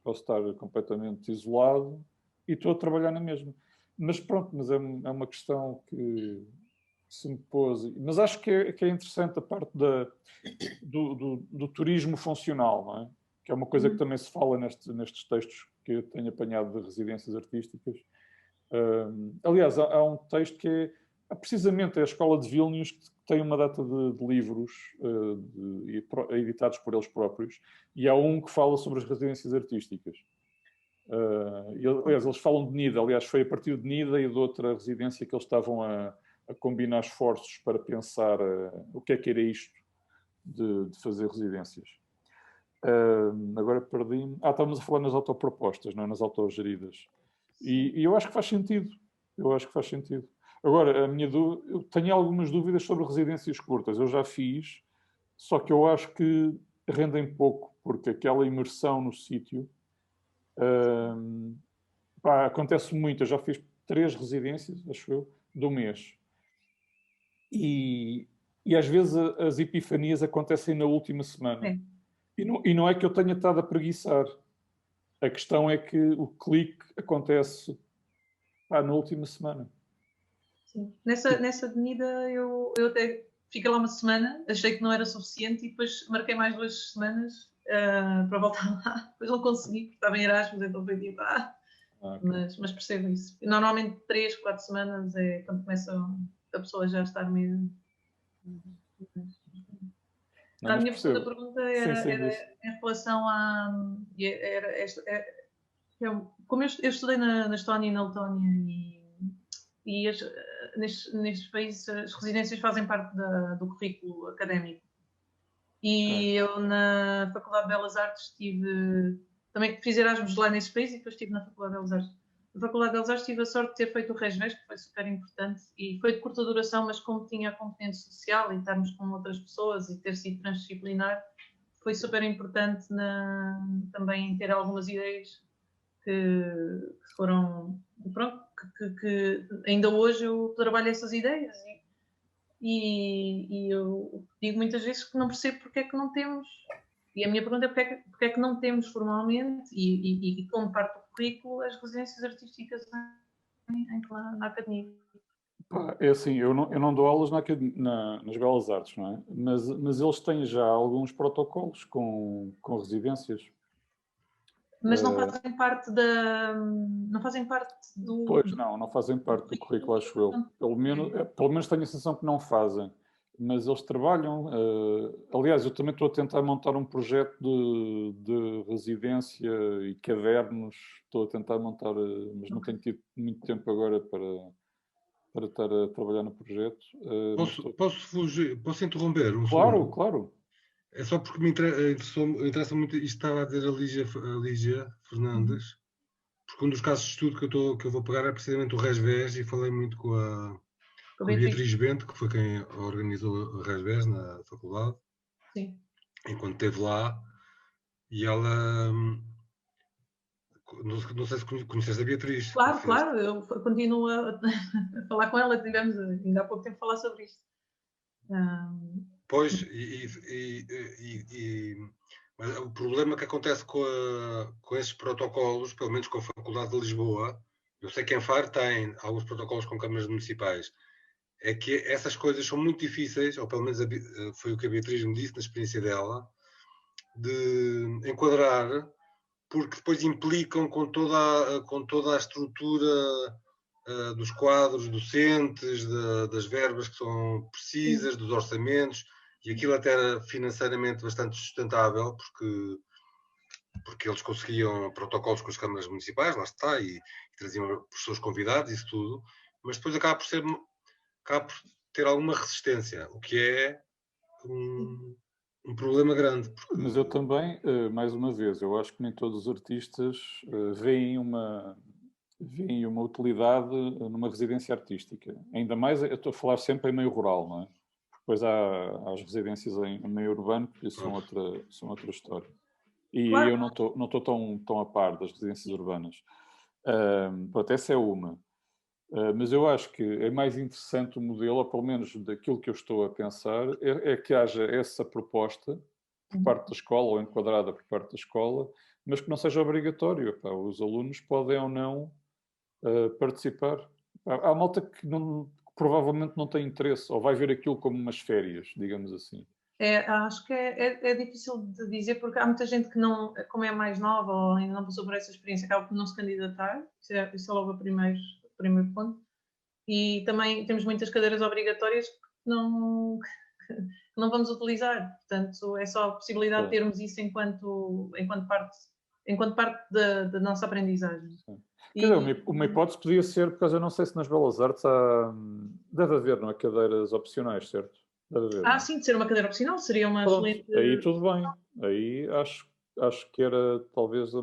posso estar completamente isolado e estou a trabalhar na mesma. Mas pronto, mas é uma questão que se me pôs. Mas acho que é interessante a parte do turismo funcional, não é? Que é uma coisa que também se fala nestes textos que eu tenho apanhado de residências artísticas. Aliás, há um texto que é precisamente a Escola de Vilnius, que tem uma data de livros editados por eles próprios, e há um que fala sobre as residências artísticas. Aliás, eles falam de Nida. Aliás, foi a partir de Nida e de outra residência que eles estavam a combinar esforços para pensar o que era isto. de fazer residências. Agora perdi-me. Estávamos a falar nas autopropostas, não é? Nas autogeridas. E eu acho que faz sentido. Eu acho que faz sentido. Agora, eu tenho algumas dúvidas sobre residências curtas. Eu já fiz, só que eu acho que rendem pouco, porque aquela imersão no sítio acontece muito. Eu já fiz 3 residências, acho eu, do mês. E às vezes as epifanias acontecem na última semana. É. E não é que eu tenha estado a preguiçar. A questão é que o clique acontece na última semana. Sim. Nessa avenida eu até fiquei lá uma semana, achei que não era suficiente e depois marquei mais 2 semanas para voltar lá. Depois não consegui, porque estava em Erasmus, então foi tipo, okay. Mas percebo isso. Normalmente 3, 4 semanas é quando começa a pessoa já a estar meio... A minha segunda pergunta era em relação a... como eu estudei na Estónia e na Letónia e nestes países as residências fazem parte do currículo académico. E eu na Faculdade de Belas Artes também fiz Erasmus lá nesses países e depois estive na Faculdade de Belas Artes. Na Faculdade de Belas Artes tive a sorte de ter feito o RESVES, que foi super importante, e foi de curta duração, mas como tinha a componente social e estarmos com outras pessoas e ter sido transdisciplinar, foi super importante também ter algumas ideias que foram, pronto, que ainda hoje eu trabalho essas ideias e eu digo muitas vezes que não percebo porque é que não temos, e a minha pergunta é porque é que não temos formalmente e como parte do currículo as residências artísticas na academia. É assim, eu não dou aulas nas Belas Artes, não é? Mas eles têm já alguns protocolos com residências. Mas não fazem parte não fazem parte do... Pois não fazem parte do currículo, acho eu. Pelo menos tenho a sensação que não fazem. Mas eles trabalham. Aliás, eu também estou a tentar montar um projeto de residência e cadernos. Estou a tentar montar, mas não tenho tido muito tempo agora para estar a trabalhar no projeto. Posso interromper? Claro. É só porque me interessa muito isto que estava a dizer a Lígia Fernandes, porque um dos casos de estudo que eu vou pegar é precisamente o RESVES, e falei muito com a Beatriz Bento, que foi quem organizou o RESVES na faculdade. Sim. Enquanto esteve lá, e ela... Não sei se conheces a Beatriz. Claro, eu continuo a falar com ela, tivemos ainda há pouco tempo a falar sobre isto. Pois, mas o problema que acontece com esses protocolos, pelo menos com a Faculdade de Lisboa, eu sei que em Faro tem alguns protocolos com câmaras municipais, é que essas coisas são muito difíceis, ou pelo menos foi o que a Beatriz me disse na experiência dela, de enquadrar, porque depois implicam com toda a estrutura dos quadros docentes, das verbas que são precisas, dos orçamentos, e aquilo até era financeiramente bastante sustentável, porque eles conseguiam protocolos com as câmaras municipais, lá está, e traziam professores convidados, isso tudo, mas depois acaba por ter alguma resistência, o que é um problema grande. Mas eu também, mais uma vez, eu acho que nem todos os artistas veem uma utilidade numa residência artística. Ainda mais, eu estou a falar sempre em meio rural, não é? Depois há as residências em meio urbano, que são outra história. E claro, eu não estou tão a par das residências urbanas. Pronto, essa é uma. Mas eu acho que é mais interessante o modelo, ou pelo menos daquilo que eu estou a pensar, é que haja essa proposta por parte da escola, ou enquadrada por parte da escola, mas que não seja obrigatório. Os alunos podem ou não participar. Há malta que provavelmente não tem interesse, ou vai ver aquilo como umas férias, digamos assim. Acho que é difícil de dizer, porque há muita gente que não, como é mais nova ou ainda não passou por essa experiência, acaba por não se candidatar. Isso é logo o primeiro ponto. E também temos muitas cadeiras obrigatórias que não vamos utilizar. Portanto, é só a possibilidade de termos isso enquanto parte da nossa aprendizagem. Quer dizer, uma hipótese podia ser, porque eu não sei se nas Belas Artes deve haver, não é, cadeiras opcionais, certo? Sim, de ser uma cadeira opcional, seria uma excelente... Aí tudo bem. Aí acho que era talvez a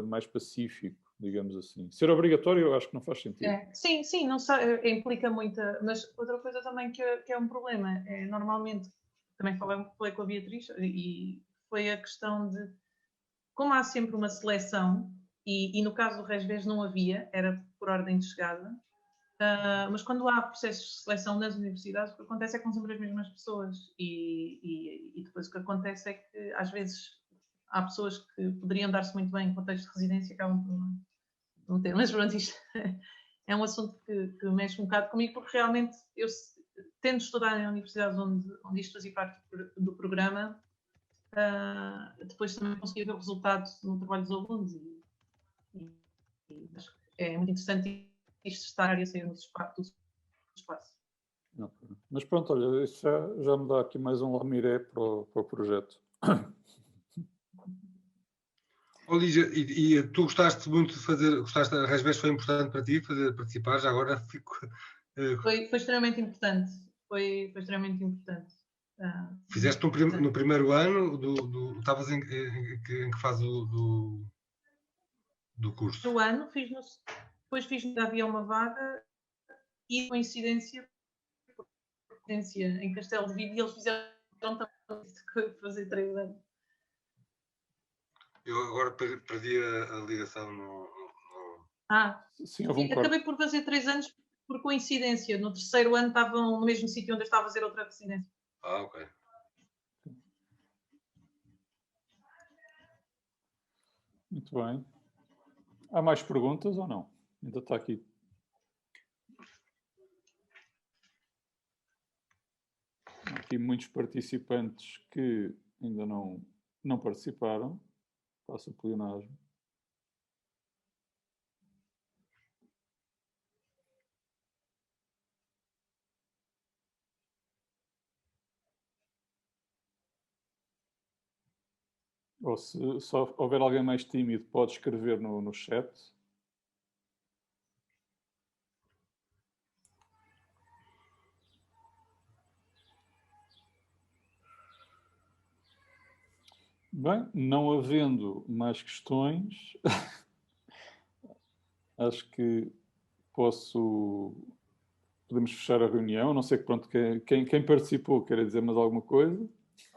mais pacífico, digamos assim. Ser obrigatório eu acho que não faz sentido. Sim, não implica muita... Mas outra coisa também que é um problema, normalmente, também falei com a Beatriz, e foi a questão de, como há sempre uma seleção, e no caso do Resves não havia, era por ordem de chegada, mas quando há processos de seleção nas universidades, o que acontece é que são sempre as mesmas pessoas, e depois o que acontece é que às vezes há pessoas que poderiam dar-se muito bem em contexto de residência e acabam por não ter. Mas pronto, isto é um assunto que mexe um bocado comigo, porque realmente eu, tendo estudado em universidades onde isto fazia parte do programa, depois também consegui ver o resultado no trabalho dos alunos, e acho que é muito interessante isto estar e sair do espaço. Okay. Mas pronto, olha, isso já me dá aqui mais um lamiré para o projeto. Lígia, e tu gostaste muito de fazer, a Resves foi importante para ti participar, já agora fico... Foi extremamente importante, foi extremamente importante. Fizeste no primeiro ano, estavas em que fase do curso? No ano, depois havia uma vaga e coincidência em Castelo de Vido, e eles fizeram também fazer 3 anos. Eu agora perdi a ligação Sim, acabei por fazer 3 anos por coincidência. No terceiro ano estavam no mesmo sítio onde eu estava a fazer outra residência. Ok. Muito bem. Há mais perguntas ou não? Ainda está aqui. Há aqui muitos participantes que ainda não participaram. Faço o pleonasmo. Ou se houver alguém mais tímido, pode escrever no chat. Bem, não havendo mais questões, acho que podemos fechar a reunião. Não sei que pronto, quem participou quer dizer mais alguma coisa.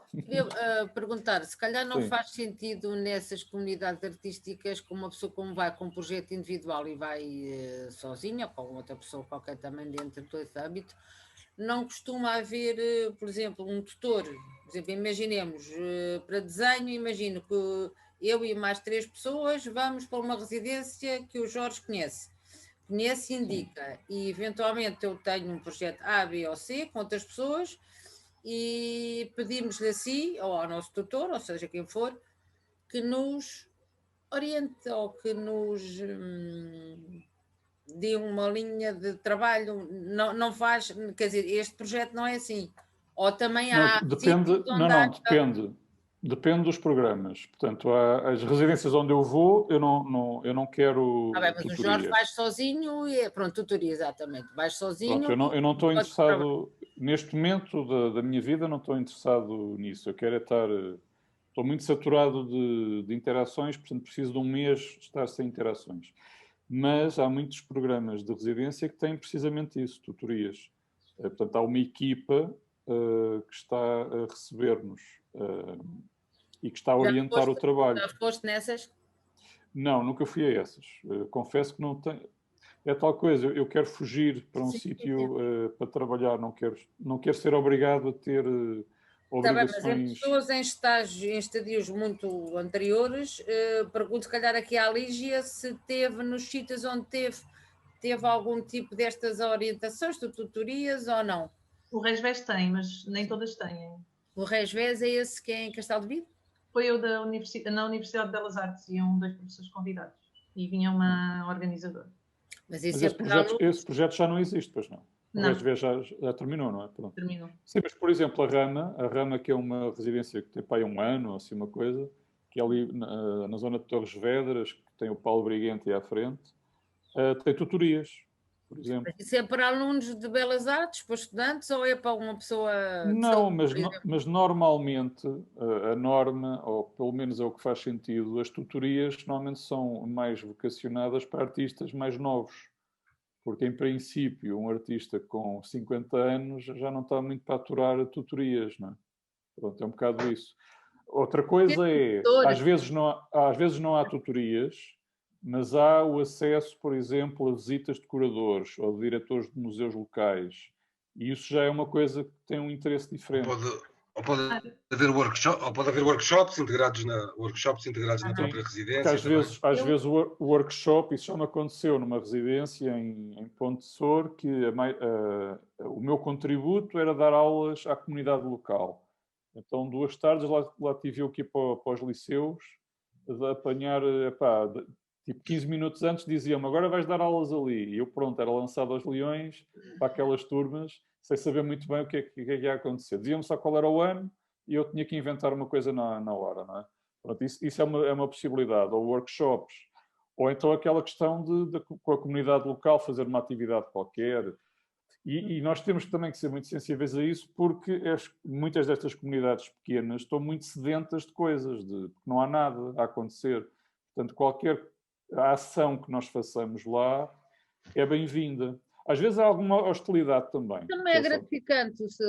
Queria perguntar, se calhar não faz sentido nessas comunidades artísticas, como uma pessoa como vai com um projeto individual e vai sozinha, ou com outra pessoa qualquer também dentro desse âmbito, não costuma haver, por exemplo, um tutor. Por exemplo, imaginemos, para desenho, imagino que eu e mais 3 pessoas vamos para uma residência que o Jorge conhece e indica, e eventualmente eu tenho um projeto A, B ou C com outras pessoas, e pedimos-lhe assim, ou ao nosso tutor, ou seja, quem for, que nos oriente ou que nos dê uma linha de trabalho. Não faz, quer dizer, este projeto não é assim. Ou também há... Depende dos programas. Portanto, as residências onde eu vou, eu não quero mas tutorias. O Jorge vais sozinho e pronto, tutoria, exatamente. Vais sozinho. Pronto, eu não estou interessado, neste momento da minha vida, não estou interessado nisso. Eu quero estou muito saturado de interações, portanto preciso de um mês de estar sem interações. Mas há muitos programas de residência que têm precisamente isso, tutorias. Portanto, há uma equipa que está a receber-nos e que está a orientar o trabalho. Já foste nessas? Não, nunca fui a essas. Confesso que não tenho... É tal coisa, eu quero fugir para um sítio para trabalhar, não quero ser obrigado a ter obrigações... Tá bem, mas em pessoas em estadios muito anteriores, pergunto se calhar aqui à Lígia se teve nos sítios onde teve algum tipo destas orientações, de tutorias ou não? O Resves tem, mas nem todas têm. O Resves é esse que é em Castelo de Vido? Foi eu na Universidade de Belas Artes, iam 2 professores convidados e vinha uma organizadora. Mas esse projeto já não existe, pois não? O Resves já terminou, não é? Pronto. Terminou. Sim, mas por exemplo, a Rama, que é uma residência que tem para aí 1 ano, assim uma coisa, que é ali na zona de Torres Vedras, que tem o Paulo Briguente à frente, tem tutorias. por exemplo. Isso é para alunos de Belas Artes, para estudantes, ou é para uma pessoa de Não, saúde, mas normalmente a norma, ou pelo menos é o que faz sentido, as tutorias normalmente são mais vocacionadas para artistas mais novos. Porque, em princípio, um artista com 50 anos já não está muito para aturar tutorias, não é? Pronto, é um bocado isso. Outra coisa é, às vezes não há tutorias, mas há o acesso, por exemplo, a visitas de curadores ou de diretores de museus locais. E isso já é uma coisa que tem um interesse diferente. Ou pode haver workshops integrados na própria residência. Às vezes o workshop, isso já me aconteceu numa residência em Ponte de Sor, que o meu contributo era dar aulas à comunidade local. Então, 2 tardes lá tive eu que ir para os liceus, a apanhar, tipo 15 minutos antes diziam-me, agora vais dar aulas ali. E eu, pronto, era lançado aos leões para aquelas turmas, sem saber muito bem o que é que ia acontecer. Diziam-me só qual era o ano e eu tinha que inventar uma coisa na hora, não é? Pronto, isso é uma possibilidade. Ou workshops, ou então aquela questão de com a comunidade local fazer uma atividade qualquer. E nós temos também que ser muito sensíveis a isso, porque muitas destas comunidades pequenas estão muito sedentas de coisas, porque não há nada a acontecer. Portanto, qualquer ação que nós façamos lá é bem-vinda. Às vezes há alguma hostilidade também. Também é gratificante se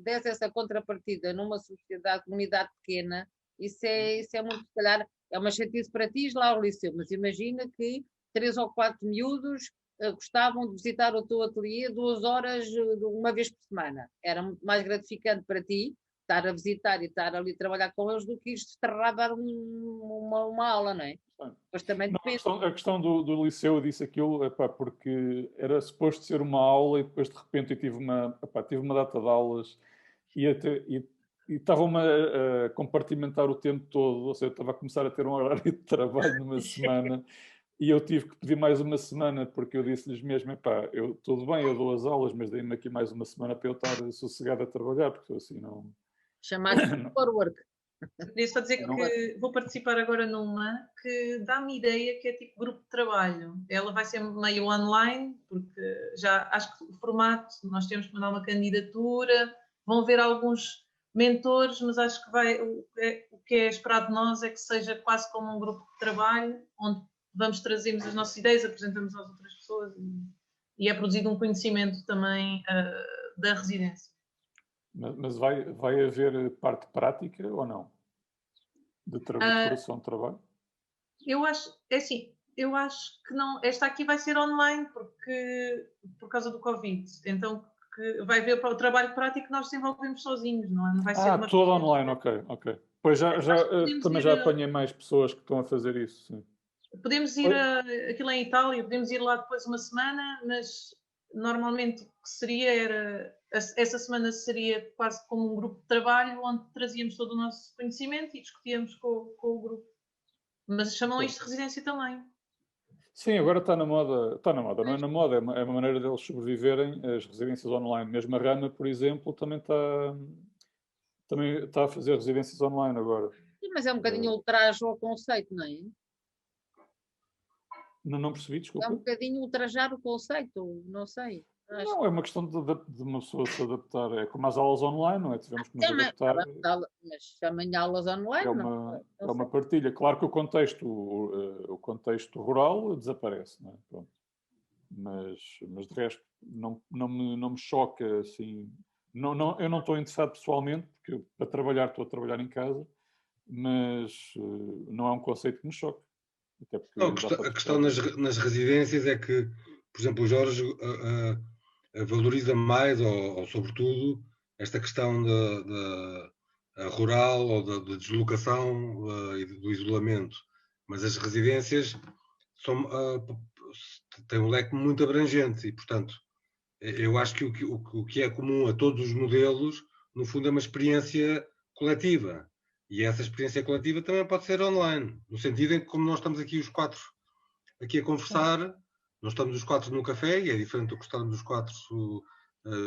desse essa contrapartida numa sociedade, comunidade pequena. Isso é muito, se calhar, é uma chatice para ti lá ao liceu, mas imagina que 3 ou 4 miúdos gostavam de visitar o teu ateliê 2 horas, uma vez por semana. Era muito mais gratificante para ti estar a visitar e estar ali a trabalhar com eles do que isto a dar uma aula, não é? Mas também depende. A questão do liceu, eu disse aquilo, porque era suposto ser uma aula e depois de repente eu tive uma data de aulas e estavam-me a compartimentar o tempo todo, ou seja, eu estava a começar a ter um horário de trabalho numa semana e eu tive que pedir mais uma semana porque eu disse-lhes mesmo, tudo bem, eu dou as aulas, mas dei-me aqui mais uma semana para eu estar sossegado a trabalhar, porque assim não... Chamar-se forward. Queria só dizer que vou participar agora numa que dá-me ideia que é tipo grupo de trabalho. Ela vai ser meio online, porque já acho que o formato, nós temos que mandar uma candidatura, vão ver alguns mentores, mas acho que o que é esperado de nós é que seja quase como um grupo de trabalho, onde trazemos as nossas ideias, apresentamos às outras pessoas e é produzido um conhecimento também da residência. Mas vai haver parte prática ou não? De preparação de trabalho? Eu acho que não. Esta aqui vai ser online por causa do Covid. Então vai haver o trabalho prático que nós desenvolvemos sozinhos, não vai ser uma todo online, ok. Pois também já apanhei mais pessoas que estão a fazer isso, sim. Podemos ir aquilo em Itália, podemos ir lá depois uma semana, mas normalmente o que seria essa semana seria quase como um grupo de trabalho onde trazíamos todo o nosso conhecimento e discutíamos com o grupo. Mas chamam isto de residência também. Sim, agora está na moda, não é na moda, é uma maneira deles sobreviverem, as residências online. Mesmo a Rama, por exemplo, também está a fazer residências online agora. Sim, mas é um bocadinho ultraje ao conceito, não é? Não percebi, desculpa. É um bocadinho ultrajar o conceito, não sei. Não, é uma questão de uma pessoa se adaptar. É como as aulas online, não é? Tivemos que nos adaptar. Mas chamem aulas online, é uma partilha. Claro que o contexto rural desaparece, não é? Pronto. Mas de resto não me choca assim. Eu não estou interessado pessoalmente, porque para trabalhar estou a trabalhar em casa, mas não é um conceito que me choque. A questão nas residências é que, por exemplo, o Jorge valoriza mais, ou sobretudo, esta questão da rural ou da deslocação e do isolamento. Mas as residências têm um leque muito abrangente e, portanto, eu acho que o que é comum a todos os modelos, no fundo, é uma experiência coletiva. E essa experiência coletiva também pode ser online, no sentido em que, como nós estamos aqui os 4 aqui a conversar, nós estamos os 4 num café, e é diferente do que estarmos os 4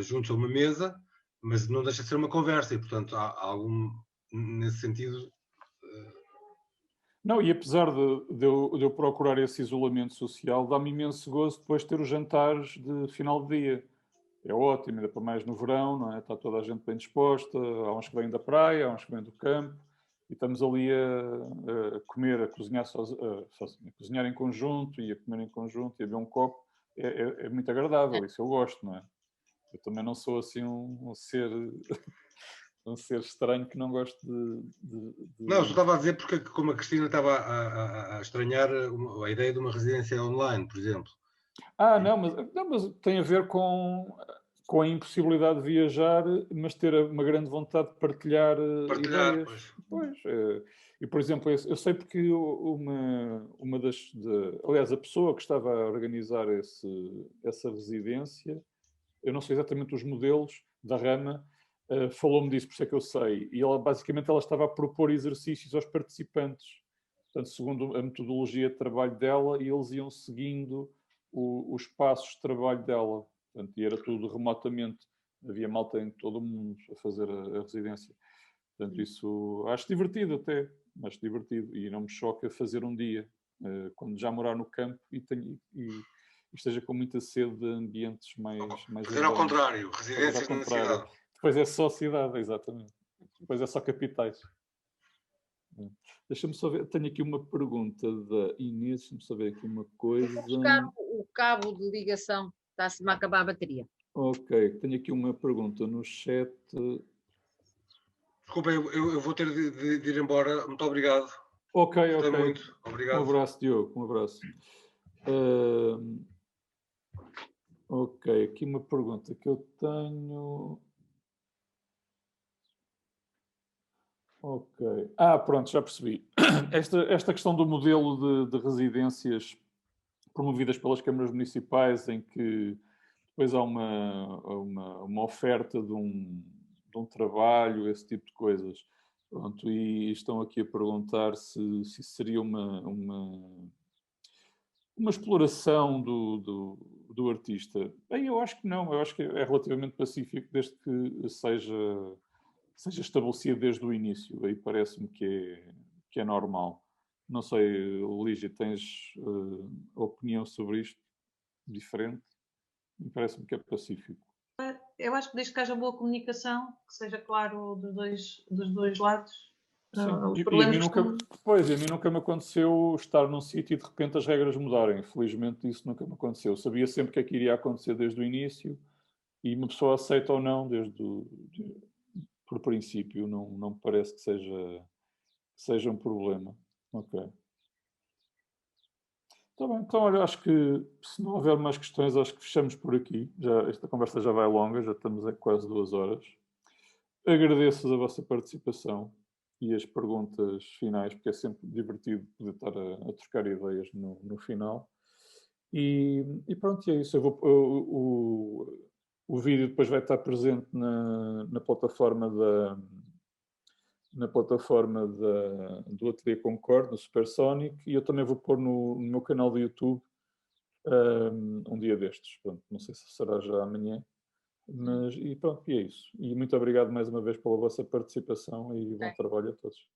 juntos a uma mesa, mas não deixa de ser uma conversa, e portanto há algum, nesse sentido... Não, e apesar de eu procurar esse isolamento social, dá-me imenso gozo depois ter os jantares de final de dia. É ótimo, ainda para mais no verão, não é? Está toda a gente bem disposta, há uns que vêm da praia, há uns que vêm do campo, e estamos ali a comer, a cozinhar, a cozinhar em conjunto e a comer em conjunto e a beber um copo. É muito agradável, isso eu gosto, não é? Eu também não sou assim um ser... um ser estranho que não gosto de... Não, só estava a dizer porque, como a Cristina estava a estranhar a ideia de uma residência online, por exemplo. Não, mas tem a ver com a impossibilidade de viajar, mas ter uma grande vontade de partilhar ideias. Pois. E, por exemplo, eu sei porque uma das... aliás, a pessoa que estava a organizar essa residência, eu não sei exatamente os modelos da Rama, falou-me disso, por isso é que eu sei. E basicamente ela estava a propor exercícios aos participantes. Portanto, segundo a metodologia de trabalho dela, e eles iam seguindo os passos de trabalho dela. Portanto, e era tudo remotamente. Havia malta em todo o mundo a fazer a residência. Portanto, isso acho divertido até. Acho divertido. E não me choca fazer um dia, quando já morar no campo e esteja com muita sede de ambientes mais fazer ao contrário, residências na cidade. Depois é só cidade, exatamente. Depois é só capitais. Deixa-me só ver, tenho aqui uma pergunta da Inês, deixa-me só ver aqui uma coisa. Vou buscar o cabo de ligação, está-se-me a acabar a bateria. Ok, tenho aqui uma pergunta no chat. Desculpa, eu vou ter de ir embora. Muito obrigado. Ok. Muito. Obrigado. Um abraço, Diogo. Um abraço. Ok, aqui uma pergunta que eu tenho. Ok. Pronto, já percebi. Esta questão do modelo de residências promovidas pelas câmaras municipais, em que depois há uma oferta de um trabalho, esse tipo de coisas. Pronto, e estão aqui a perguntar se seria uma exploração do artista. Bem, eu acho que não. Eu acho que é relativamente pacífico, desde que seja estabelecido desde o início. Aí parece-me que é normal. Não sei, Lígia, tens opinião sobre isto diferente? Me parece-me que é pacífico. Eu acho que desde que haja boa comunicação, que seja claro dos dois lados. Os problemas a mim nunca me aconteceu estar num sítio e de repente as regras mudarem. Felizmente isso nunca me aconteceu. Eu sabia sempre que é que iria acontecer desde o início e uma pessoa aceita ou não por princípio. Não me parece que seja um problema. Ok. Está bem, então olha, acho que se não houver mais questões, acho que fechamos por aqui. Esta conversa já vai longa, já estamos a quase 2 horas. Agradeço a vossa participação e as perguntas finais, porque é sempre divertido poder estar a trocar ideias no final. E pronto, é isso. O vídeo depois vai estar presente na plataforma do Ateliê Concorde, no Supersonic, e eu também vou pôr no meu canal do YouTube um dia destes. Pronto, não sei se será já amanhã, mas e pronto, e é isso. E muito obrigado mais uma vez pela vossa participação e bom trabalho a todos.